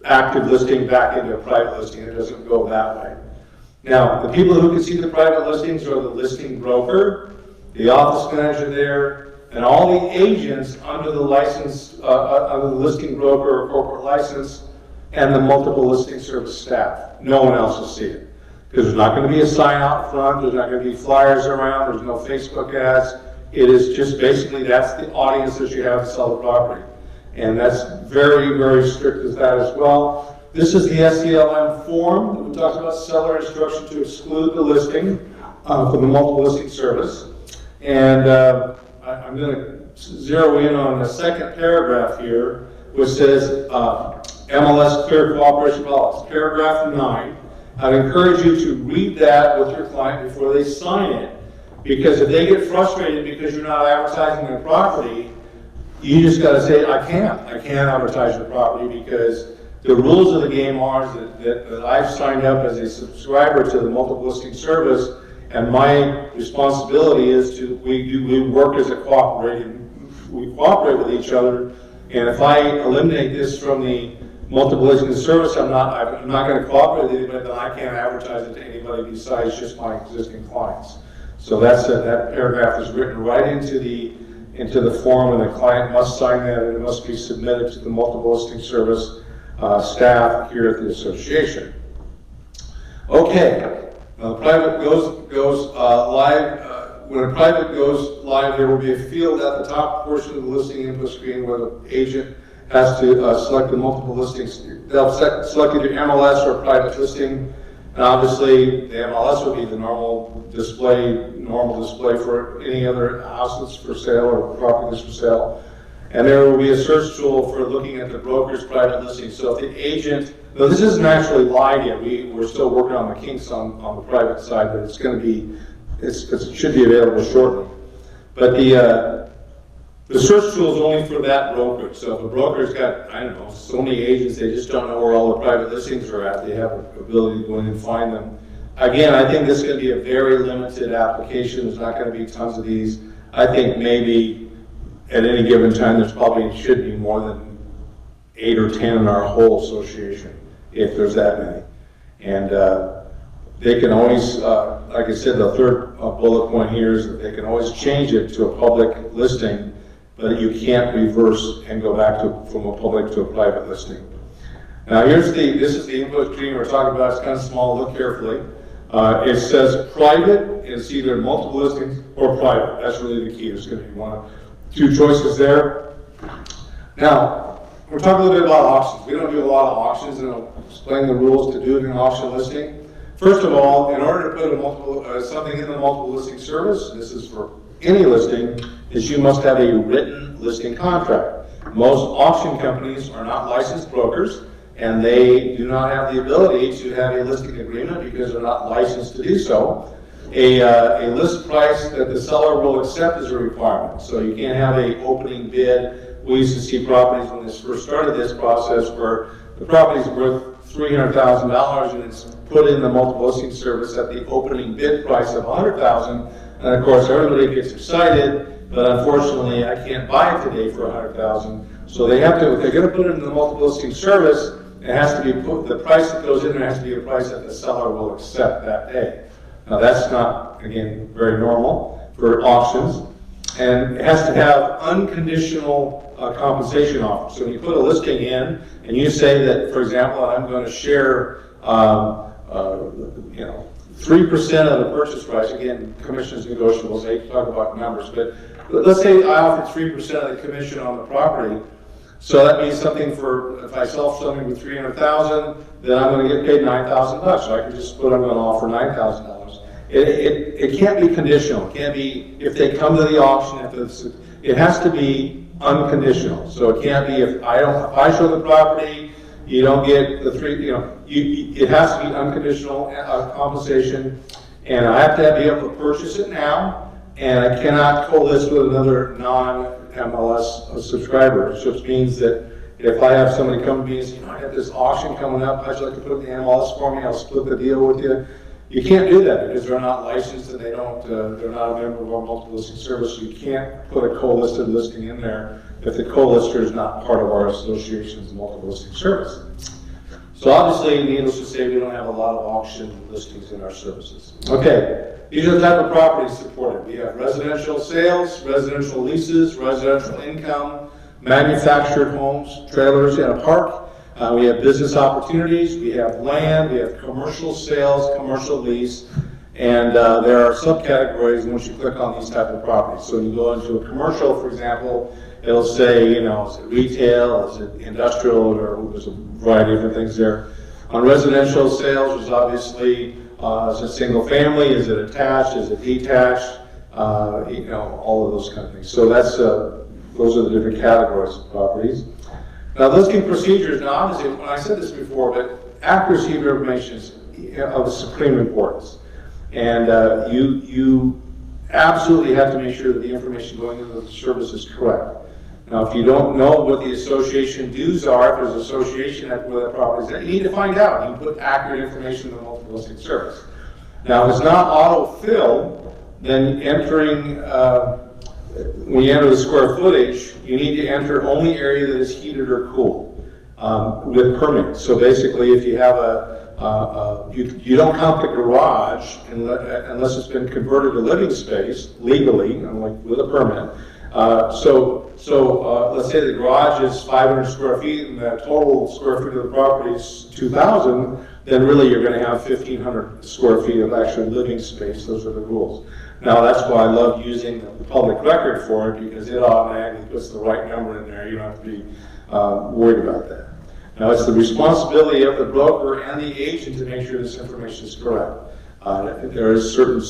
active listing back into a private listing. It doesn't go that way. Now, the people who can see the private listings are the listing broker, the office manager there, and all the agents under the license, under the listing broker or corporate license, and the multiple listing service staff. No one else will see it. Because there's not going to be a sign out front, there's not going to be flyers around, there's no Facebook ads. It is just basically, that's the audience that you have to sell the property. And that's very, very strict as that as well. This is the SCLM form that we talked about, seller instruction to exclude the listing from the multiple listing service. And I'm going to zero in on the second paragraph here, which says MLS Clear Cooperation Policy, paragraph 9. I'd encourage you to read that with your client before they sign it, because if they get frustrated because you're not advertising their property, you just got to say, I can't advertise your property, because the rules of the game are that I've signed up as a subscriber to the multiple listing service, and my responsibility is to, we work as a we cooperate with each other, and if I eliminate this from the multiple listing service, I'm not going to cooperate with anybody, then I can't advertise it to anybody besides just my existing clients. So that's that paragraph is written right into the form, and the client must sign that, and it must be submitted to the multiple listing service staff here at the association. Okay. The private goes live. When a private goes live, there will be a field at the top portion of the listing input screen where the agent has to select the multiple listings. They'll select either MLS or private listing. And obviously, the MLS would be the normal display for any other house that's for sale or property that's for sale. And there will be a search tool for looking at the broker's private listing. So if the agent, though this isn't actually live yet, we're still working on the kinks on the private side, but it's going to be, it should be available shortly. But the search tool is only for that brokerage. So if a broker's got, I don't know, so many agents, they just don't know where all the private listings are at. They have the ability to go in and find them. Again, I think this is going to be a very limited application. There's not going to be tons of these. I think maybe at any given time, there's probably should be more than 8 or 10 in our whole association, if there's that many. And they can always, like I said, the third bullet point here is that they can always change it to a public listing, but you can't reverse and go back from a public to a private listing. Now this is the input screen we're talking about. It's kind of small, look carefully. It says private, it's either multiple listings or private. That's really the key. There's going to be two choices there. Now, we're talking a little bit about auctions. We don't do a lot of auctions, and I'll explain the rules to do it in an auction listing. First of all, in order to put something in the multiple listing service, this is for any listing, is you must have a written listing contract. Most auction companies are not licensed brokers, and they do not have the ability to have a listing agreement because they're not licensed to do so. A list price that the seller will accept is a requirement. So you can't have an opening bid. We used to see properties when this first started this process where the property is worth $300,000 and it's put in the multiple listing service at the opening bid price of $100,000. And of course, everybody gets excited, but unfortunately, I can't buy it today for $100,000. So they have to, if they're going to put it in the multiple listing service, it has to be the price that goes in there has to be a price that the seller will accept that day. Now that's not, again, very normal for auctions. And it has to have unconditional compensation offers. So when you put a listing in and you say that, for example, I'm going to share 3% of the purchase price, again, commission is negotiable, so I can talk about numbers, but let's say I offer 3% of the commission on the property. So that means something for, if I sell something with $300,000, then I'm going to get paid $9,000. So I can just put, I'm going to offer $9,000. It can't be conditional. It can't be if they come to the auction. It has to be unconditional. So it can't be if I show the property, you don't get the it has to be unconditional compensation, and I have to be able to purchase it now, and I cannot co-list with another non-MLS subscriber, which means that if I have somebody come to me and say, I have this auction coming up, how'd you like to put it in the MLS for me? I'll split the deal with you. You can't do that because they're not licensed and they're not a member of our multiple listing service. So you can't put a co-listed listing in there if the co-lister is not part of our association's multiple listing service. So obviously, needless to say, we don't have a lot of auction listings in our services. Okay, these are the type of properties supported. We have residential sales, residential leases, residential income, manufactured homes, trailers in a park. We have business opportunities, we have land, we have commercial sales, commercial lease, and there are subcategories once you click on these type of properties. So you go into a commercial, for example, it'll say, is it retail, is it industrial, or there's a variety of different things there. On residential sales, there's obviously, is it single family, is it attached, is it detached, all of those kind of things. So that's, those are the different categories of properties. Now, listing procedures, now obviously, when I said this before, but accuracy of information is of supreme importance. And you absolutely have to make sure that the information going into the service is correct. Now, if you don't know what the association dues are, if there's an association where that property is at, you need to find out. You can put accurate information in the multiple listing service. Now, if it's not auto-fill, then entering, when you enter the square footage, you need to enter only area that is heated or cooled with permit. So basically, if you have you don't count the garage unless it's been converted to living space legally, like with a permit. So let's say the garage is 500 square feet and the total square feet of the property is 2,000, then really you're going to have 1,500 square feet of actual living space. Those are the rules. Now that's why I love using the public record for it, because it automatically puts the right number in there. You don't have to be worried about that. Now, it's the responsibility of the broker and the agent to make sure this information is correct. There is certain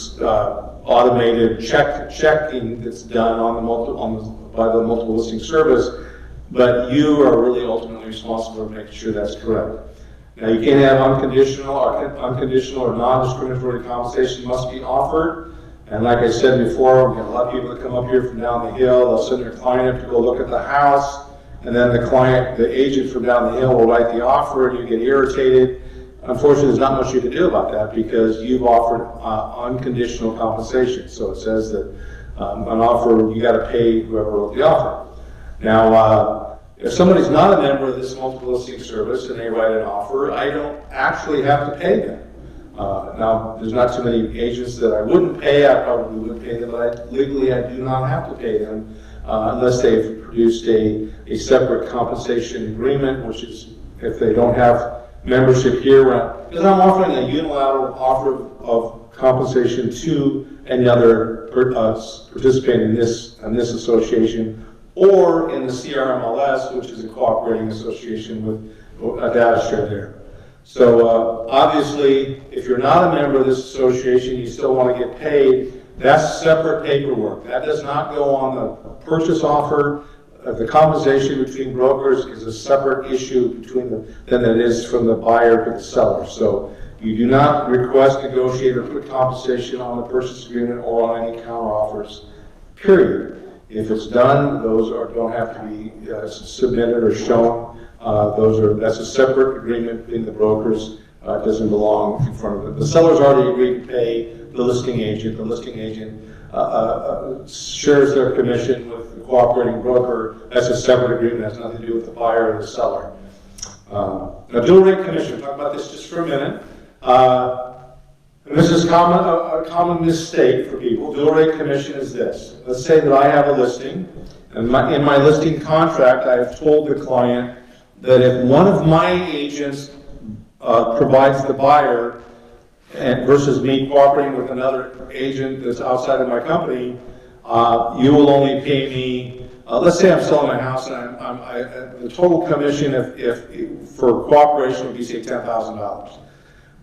automated checking that's done by the multiple listing service, but you are really ultimately responsible for making sure that's correct. Now, you can't have unconditional or non-discriminatory compensation must be offered. And like I said before, we have a lot of people that come up here from down the hill. They'll send their client up to go look at the house, and then the agent from down the hill will write the offer, and you get irritated. Unfortunately, there's not much you can do about that because you've offered unconditional compensation. So it says that an offer, you got to pay whoever wrote the offer. Now, if somebody's not a member of this multiple listing service and they write an offer, I don't actually have to pay them. Now, there's not too many agents that I wouldn't pay. I probably wouldn't pay them, but legally I do not have to pay them unless they've produced a separate compensation agreement, which is if they don't have membership here, because I'm offering a unilateral offer of compensation to any other participating in this association, or in the CRMLS, which is a cooperating association with a data share there. So obviously, if you're not a member of this association, you still want to get paid. That's separate paperwork. That does not go on the purchase offer. The compensation between brokers is a separate issue than it is from the buyer to the seller. So you do not request, negotiate, or put compensation on the purchase agreement or on any counteroffers, period. If it's done, those don't have to be submitted or shown. That's a separate agreement between the brokers. It doesn't belong in front of it. The seller's already agreed to pay the listing agent. The listing agent shares their commission with the cooperating broker. That's a separate agreement. It has nothing to do with the buyer or the seller. Now, dual rate commission. We'll talk about this just for a minute. And this is a common mistake for people. Dual rate commission is this. Let's say that I have a listing, and in my listing contract, I have told the client that if one of my agents provides the buyer, and versus me cooperating with another agent that's outside of my company, you will only pay me. Let's say I'm selling my house, and the total commission if for cooperation would be say $10,000.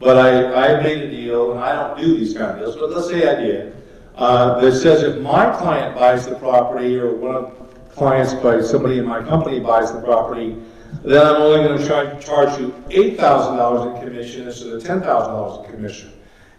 But I made a deal, and I don't do these kind of deals, but let's say I did, that says if my client buys the property, or one of the clients by somebody in my company buys the property, then I'm only going to charge you $8,000 in commission instead of $10,000 in commission.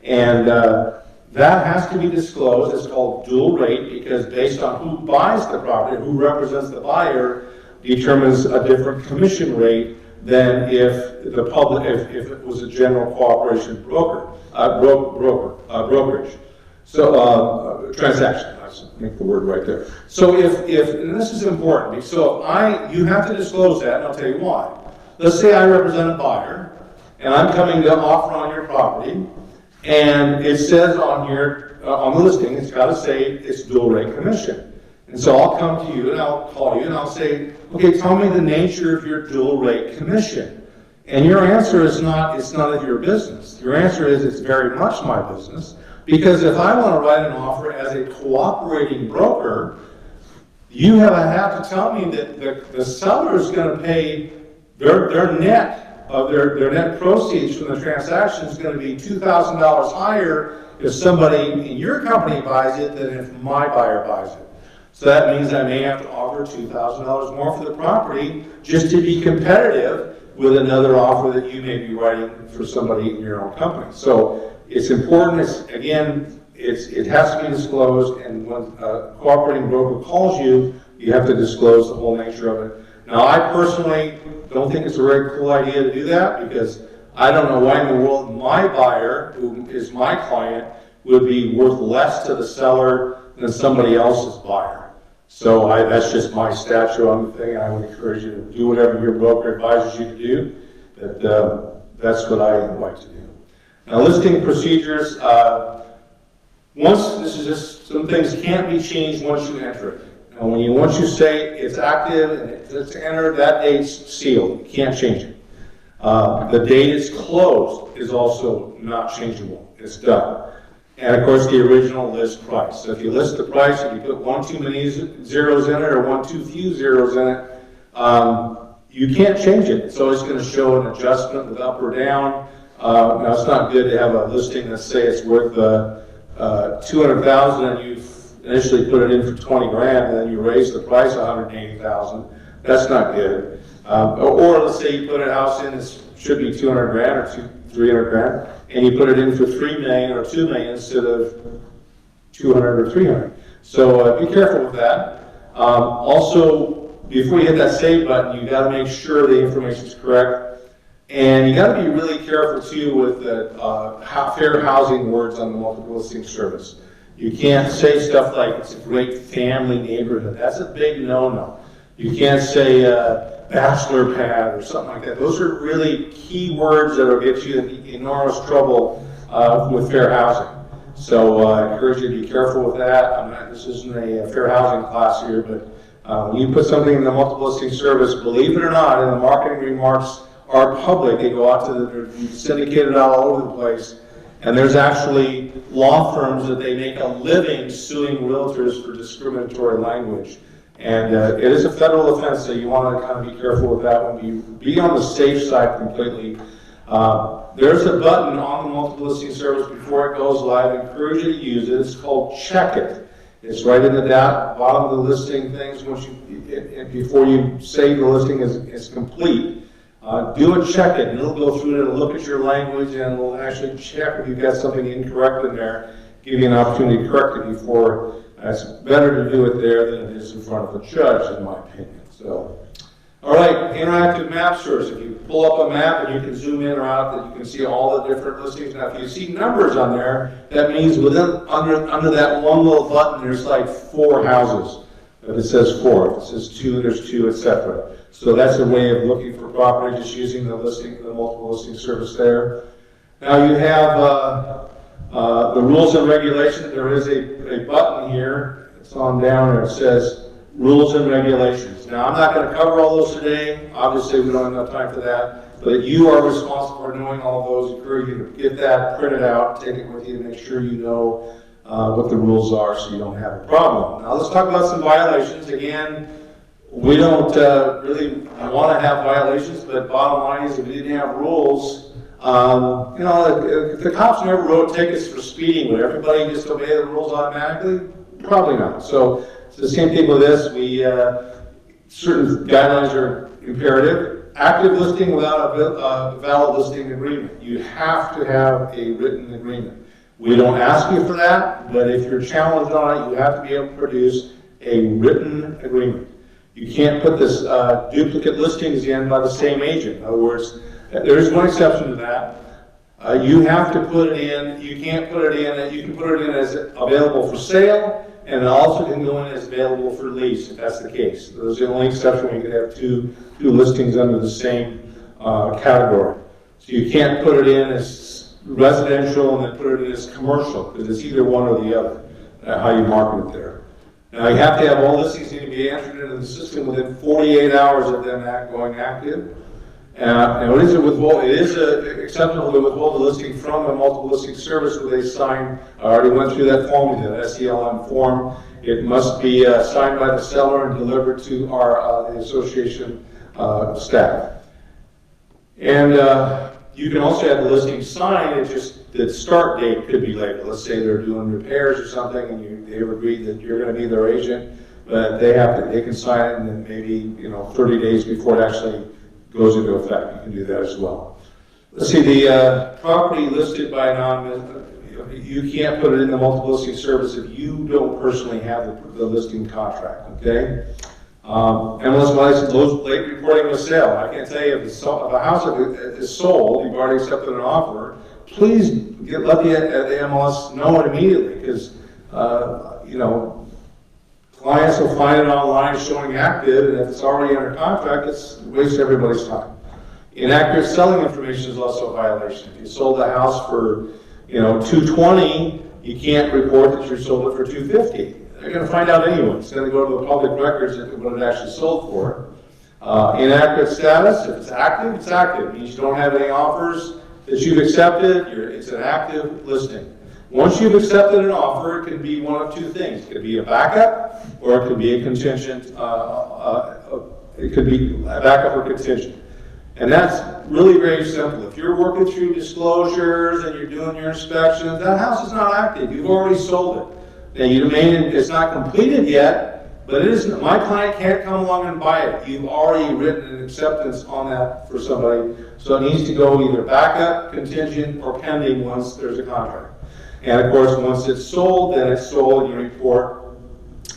And that has to be disclosed. It's called dual rate, because based on who buys the property, who represents the buyer, determines a different commission rate than if if it was a general cooperation brokerage. So transaction. Let's make the word right there. So if and this is important. So you have to disclose that, and I'll tell you why. Let's say I represent a buyer, and I'm coming to offer on your property, and it says on here on the listing, it's got to say it's dual rate commission. And so I'll come to you and I'll call you and I'll say, okay, tell me the nature of your dual rate commission. And your answer is it's none of your business. Your answer is it's very much my business, because if I want to write an offer as a cooperating broker, you have to tell me that the seller is going to pay their net of their net proceeds from the transaction is going to be $2,000 higher if somebody in your company buys it than if my buyer buys it. So that means I may have to offer $2,000 more for the property just to be competitive with another offer that you may be writing for somebody in your own company. So it's important. It has to be disclosed, and when a cooperating broker calls you, you have to disclose the whole nature of it. Now, I personally don't think it's a very cool idea to do that, because I don't know why in the world my buyer, who is my client, would be worth less to the seller than somebody else's buyer. So that's just my statute on the thing. I would encourage you to do whatever your broker advises you to do. That's what I like to do. Now, listing procedures. This is just some things can't be changed once you enter it. Now, once you say it's active and it's entered, that date's sealed. You can't change it. The date it's closed is also not changeable. It's done. And of course, the original list price. So if you list the price and you put one too many zeros in it or one too few zeros in it, you can't change it. It's always going to show an adjustment with up or down. Now it's not good to have a listing that say it's worth 200,000 and you initially put it in for 20 grand and then you raise the price 180,000. That's not good. Or let's say you put a house in that should be 200 grand or 300 grand, and you put it in for 3 million or 2 million instead of 200 or 300. So be careful with that. Also, before you hit that save button, you got to make sure the information is correct, and you got to be really careful too with the fair housing words on the multiple listing service. You can't say stuff like it's a great family neighborhood. That's a big no-no. You can't say bachelor pad or something like that. Those are really key words that will get you in enormous trouble with fair housing. So I encourage you to be careful with that. This isn't a fair housing class here, but when you put something in the multiple listing service, believe it or not, and the marketing remarks are public. They go out to they're syndicated out all over the place. And there's actually law firms that they make a living suing realtors for discriminatory language. And it is a federal offense, so you want to kind of be careful with that one. You be on the safe side completely. There's a button on the multiple listing service before it goes live. I encourage you to use it. It's called Check It. It's right in the bottom of the listing things. Before you say the listing is complete, do a check it, and it'll go through it. It'll look at your language, and it'll actually check if you've got something incorrect in there, give you an opportunity to correct it before. It's better to do it there than it is in front of a judge, in my opinion. So, all right, interactive map search. If you pull up a map and you can zoom in or out, that you can see all the different listings. Now, if you see numbers on there, that means under that one little button, there's like 4 houses. If it says 4, if it says 2, there's 2, etc. So that's a way of looking for property, just using the multiple listing service there. Now you have the rules and regulations. There is a button here. It's on down there. It says rules and regulations. Now I'm not going to cover all those today. Obviously we don't have enough time for that. But you are responsible for knowing all of those. I encourage you to get that printed out, take it with you, make sure you know what the rules are so you don't have a problem. Now let's talk about some violations. Again, we don't really want to have violations, but bottom line is if we didn't have rules, if the cops never wrote tickets for speeding, would everybody just obey the rules automatically? Probably not. So it's the same thing with this. Certain guidelines are imperative. Active listing without a valid listing agreement. You have to have a written agreement. We don't ask you for that, but if you're challenged on it, you have to be able to produce a written agreement. You can't put this duplicate listings in by the same agent. In other words, there is one exception to that. You have to put it in, you can't put it in, you can put it in as available for sale, and it also can go in as available for lease, if that's the case. Those are the only exception when you could have two listings under the same category. So you can't put it in as residential and then put it in as commercial, because it's either one or the other, how you market it there. Now you have to have all listings need to be entered into the system within 48 hours of them going active. And it is acceptable to withhold the listing from a multiple listing service where they sign. I already went through that form, that SELM form. It must be signed by the seller and delivered to our the association staff. And you can also have the listing signed. It's just the start date could be later. Let's say they're doing repairs or something, and they've agreed that you're going to be their agent, but they can sign it, and then maybe 30 days before it actually goes into effect. You can do that as well. Let's see, the property listed by anonymous, you can't put it in the multiple listing service if you don't personally have the listing contract, okay? MLS license, late reporting of sale. I can't tell you if a house is sold, you've already accepted an offer, please let the MLS know it immediately, because clients will find it online showing active, and if it's already under contract, it's a waste of everybody's time. Inaccurate selling information is also a violation. If you sold the house for $220, you can't report that you sold it for $250. They're going to find out anyway. It's going to go to the public records what it actually sold for. Inaccurate status, if it's active, it's active. It means you don't have any offers that you've accepted. It's an active listing. Once you've accepted an offer, it can be one of two things. It could be a backup, or it could be a contingent it could be backup or contingent. And that's really very simple. If you're working through disclosures and you're doing your inspections, that house is not active. You've already sold it. Now, it's not completed yet, but it isn't. My client can't come along and buy it. You've already written an acceptance on that for somebody, so it needs to go either backup, contingent, or pending once there's a contract. And of course, once it's sold, then it's sold, and you report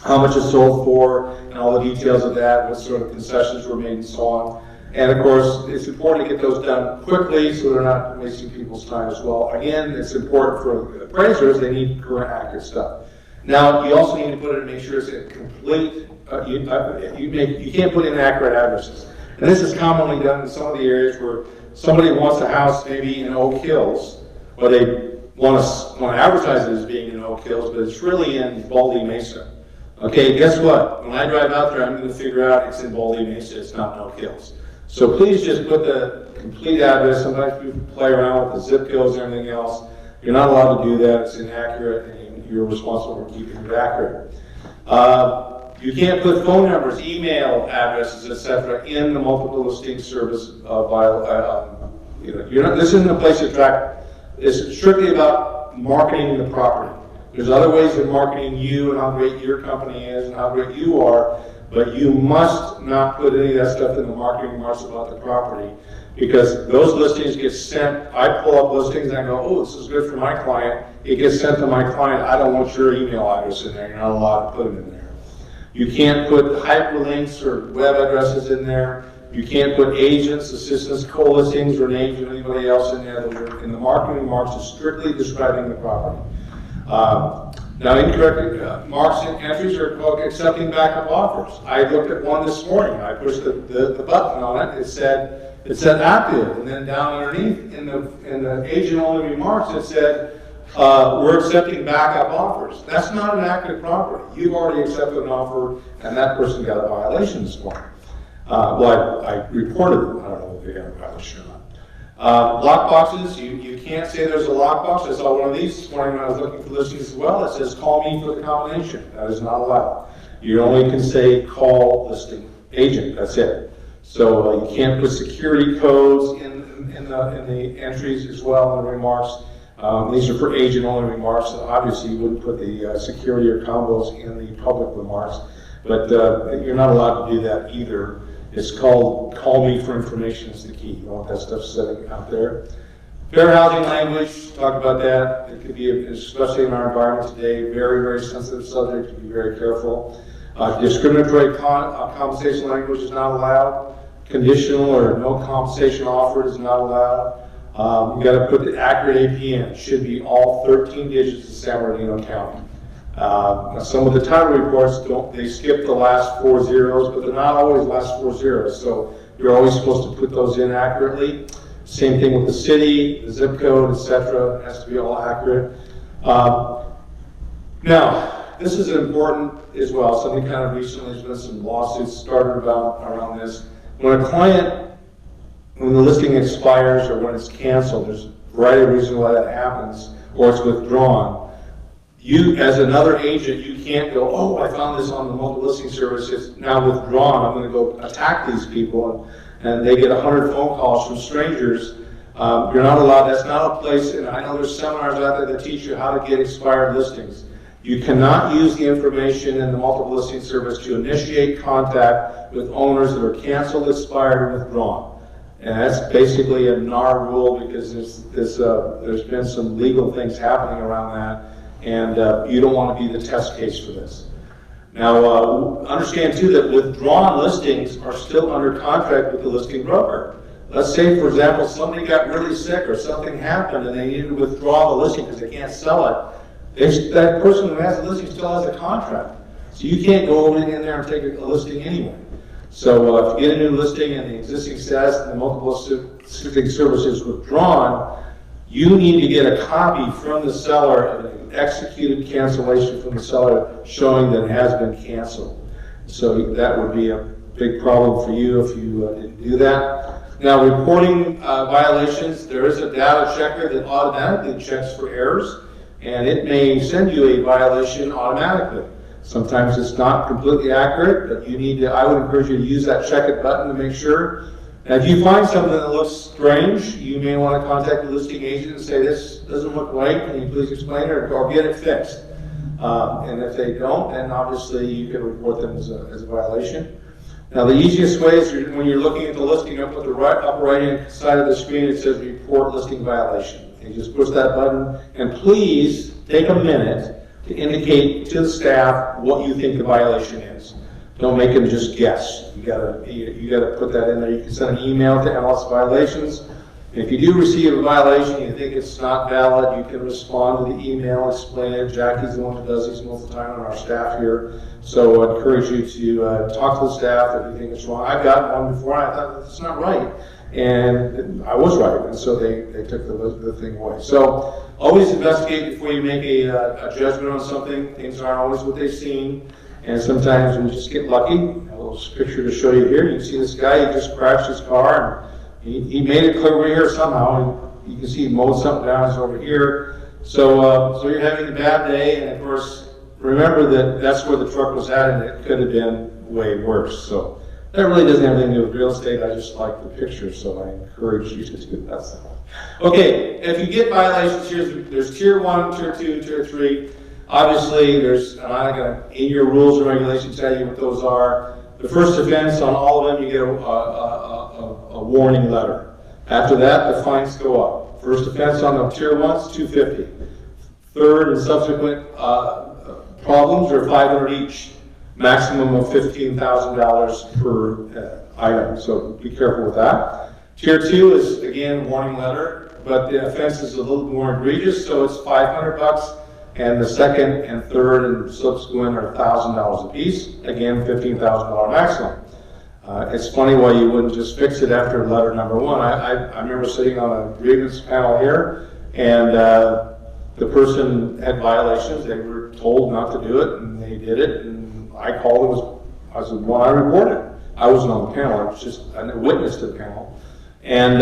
how much it's sold for, and all the details of that, what sort of concessions were made, and so on. And of course, it's important to get those done quickly so they're not wasting people's time as well. Again, it's important for appraisers, they need current, accurate stuff. Now, you also need to put it and make sure it's a complete, you can't put in accurate addresses. And this is commonly done in some of the areas where somebody wants a house maybe in Oak Hills, or they want to advertise it as being in Oak Hills, but it's really in Baldy Mesa. Okay, guess what? When I drive out there, I'm going to figure out it's in Baldy Mesa, it's not in Oak Hills. So please just put the complete address. Sometimes people play around with the zip codes and everything else. You're not allowed to do that. It's inaccurate, and you're responsible for keeping it accurate. You can't put phone numbers, email addresses, etc., in the multiple listing service this isn't a place to track. It's strictly about marketing the property. There's other ways of marketing you and how great your company is and how great you are, but you must not put any of that stuff in the marketing remarks about the property, because those listings get sent. I pull up listings and I go, oh, this is good for my client. It gets sent to my client. I don't want your email address in there. You're not allowed to put them in there. You can't put hyperlinks or web addresses in there. You can't put agents, assistants, co-listings, or names of anybody else in there. Those are in the marketing remarks, is strictly describing the property. Now, incorrect marks and entries are called accepting backup offers. I looked at one this morning. I pushed the button on it. It said active, and then down underneath in the agent-only remarks it said we're accepting backup offers. That's not an active property. You've already accepted an offer, and that person got a violation this morning. Well, I reported them. I don't know if they got a violation or not. Lock boxes, you can't say there's a lockbox. I saw one of these this morning when I was looking for listings as well. It says call me for the combination. That is not allowed. You only can say call listing agent. That's it. So you can't put security codes in the entries as well in the remarks. These are for agent only remarks. So obviously you wouldn't put the security or combos in the public remarks, but you're not allowed to do that either. It's called call me for information is the key. You don't want that stuff sitting out there. Fair housing language, talk about that. It could be, especially in our environment today, very, very sensitive subject to be very careful. Discriminatory compensation language is not allowed. Conditional or no compensation offered is not allowed. You got to put the accurate APN. It should be all 13 digits of San Bernardino County. Some of the title reports they skip the last 4 zeros, but they're not always last 4 zeros. So you're always supposed to put those in accurately. Same thing with the city, the zip code, etc. It has to be all accurate. Now, this is important as well. Something kind of recently has been some lawsuits started around this. When the listing expires or when it's canceled, there's a variety of reasons why that happens, or it's withdrawn. You, as another agent, you can't go, oh, I found this on the multiple listing service, it's now withdrawn, I'm going to go attack these people, and they get 100 phone calls from strangers. You're not allowed, that's not a place, and I know there's seminars out there that teach you how to get expired listings. You cannot use the information in the multiple listing service to initiate contact with owners that are canceled, expired, or withdrawn. And that's basically a NAR rule, because there's been some legal things happening around that. And you don't want to be the test case for this. Now, understand too that withdrawn listings are still under contract with the listing broker. Let's say, for example, somebody got really sick or something happened and they needed to withdraw the listing because they can't sell it. That person who has the listing still has a contract. So you can't go in there and take a listing anyway. So if you get a new listing and the existing status and the multiple listing service is withdrawn, you need to get a copy from the seller of an executed cancellation from the seller showing that it has been canceled. So that would be a big problem for you if you didn't do that. Now, reporting violations, there is a data checker that automatically checks for errors, and it may send you a violation automatically. Sometimes it's not completely accurate, but you need to, I would encourage you to use that check it button to make sure. And if you find something that looks strange, you may want to contact the listing agent and say, this doesn't look right, can you please explain it, or get it fixed. And if they don't, then obviously you can report them as a violation. Now the easiest way is when you're looking at the listing up at the upper right-hand side of the screen, it says report listing violation. You just push that button, and please take a minute to indicate to the staff what you think the violation is. Don't make them just guess. You gotta put that in there. You can send an email to MLS Violations. And if you do receive a violation, you think it's not valid, you can respond to the email, explain it. Jackie's the one who does these most of the time on our staff here. So I encourage you to talk to the staff if you think it's wrong. I've gotten one before, and I thought that's not right. And I was right, and so they took the thing away. So always investigate before you make a judgment on something. Things aren't always what they seem, and sometimes we just get lucky. A little picture to show you here. You can see this guy, he just crashed his car, and he made it clear over here somehow. And you can see he mowed something down, it's over here. So, so you're having a bad day, and of course, remember that that's where the truck was at, and it could have been way worse. So that really doesn't have anything to do with real estate. I just like the picture, so I encourage you to do that. Okay, if you get violations here, there's tier 1, tier 2, tier 3. Obviously, there's, I'm not going to, in your rules and regulations, tell you what those are. The first offense on all of them, you get a warning letter. After that, the fines go up. First offense on the tier 1 is $250. Third and subsequent problems are $500 each. Maximum of $15,000 per item, so be careful with that. Tier 2 is, again, warning letter, but the offense is a little more egregious, so it's $500, and the second and third and subsequent are $1,000 a piece. Again, $15,000 maximum. It's funny why you wouldn't just fix it after letter number 1. I remember sitting on a grievance panel here, and the person had violations. They were told not to do it, and they did it. And I called, I was the one I reported. I wasn't on the panel, I was just a witness to the panel. And,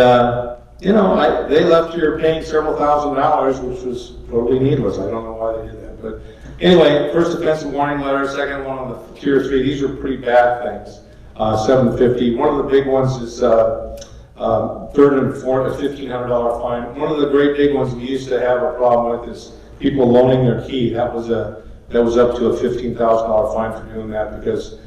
you know, they left here paying several $1,000s, which was totally needless. I don't know why they did that. But anyway, first offense, a warning letter. Second one on the tier 3, these are pretty bad things. $750. One of the big ones is third and fourth, a $1,500 fine. One of the great big ones we used to have a problem with is people loaning their key. That was up to a $15,000 fine for doing that, because,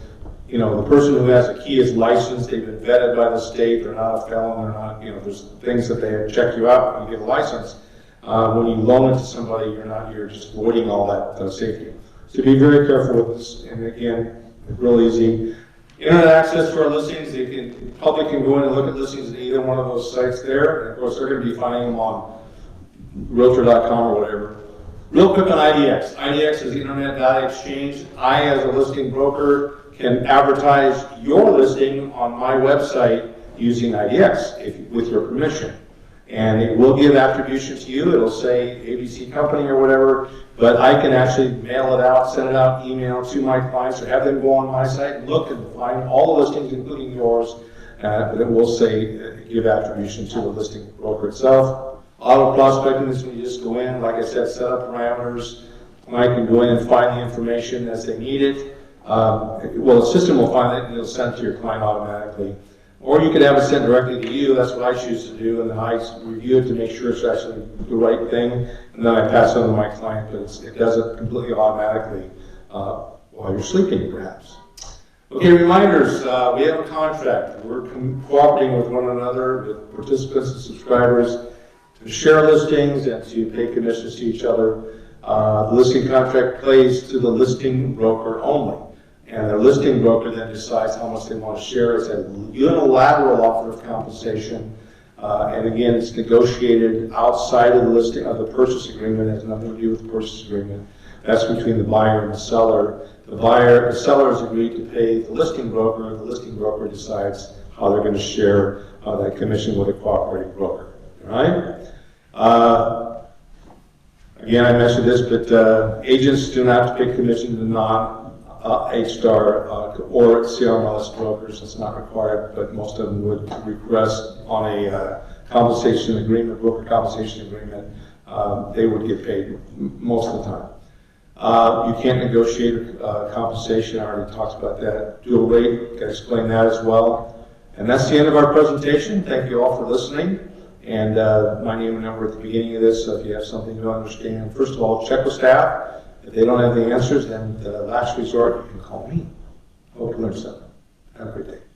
you know, the person who has a key is licensed, they've been vetted by the state, they're not a felon, they're not, you know, there's things that they check you out when you get a license. When you loan it to somebody, you're just avoiding all that safety. So be very careful with this, and again, real easy. Internet access to our listings, the public can go in and look at listings at either one of those sites there, and of course they're going to be finding them on realtor.com or whatever. Real quick on IDX. IDX is the Internet Data Exchange. I, as a listing broker, can advertise your listing on my website using IDX with your permission. And it will give attribution to you. It'll say ABC Company or whatever, but I can actually mail it out, send it out, email to my clients, or have them go on my site and look and find all the listings, including yours, that will say give attribution to the listing broker itself. Auto prospecting is when you just go in, like I said, set up parameters. I can go in and find the information as they need it. Well, the system will find it and it'll send it to your client automatically. Or you could have it sent directly to you. That's what I choose to do, and then I review it to make sure it's actually the right thing, and then I pass it on to my client, but it does it completely automatically while you're sleeping, perhaps. Okay, reminders. We have a contract. We're cooperating with one another, with participants and subscribers, to share listings and to pay commissions to each other. The listing contract plays to the listing broker only. And the listing broker then decides how much they want to share. It's a unilateral offer of compensation. And again, it's negotiated outside of the listing of the purchase agreement. It has nothing to do with the purchase agreement. That's between the buyer and the seller. The seller has agreed to pay the listing broker. The listing broker decides how they're going to share that commission with a cooperating broker. All right? Again, I mentioned this, but agents do not have to pay commission to non-H-Star or CRMLS brokers. It's not required, but most of them would request on a compensation agreement, broker compensation agreement. They would get paid most of the time. You can't negotiate compensation. I already talked about that. Dual rate, can explain that as well. And that's the end of our presentation. Thank you all for listening. And my name and number at the beginning of this, so if you have something you don't understand, first of all, check with staff. If they don't have the answers, then the last resort, you can call me. Hope you learned something. Have a great day.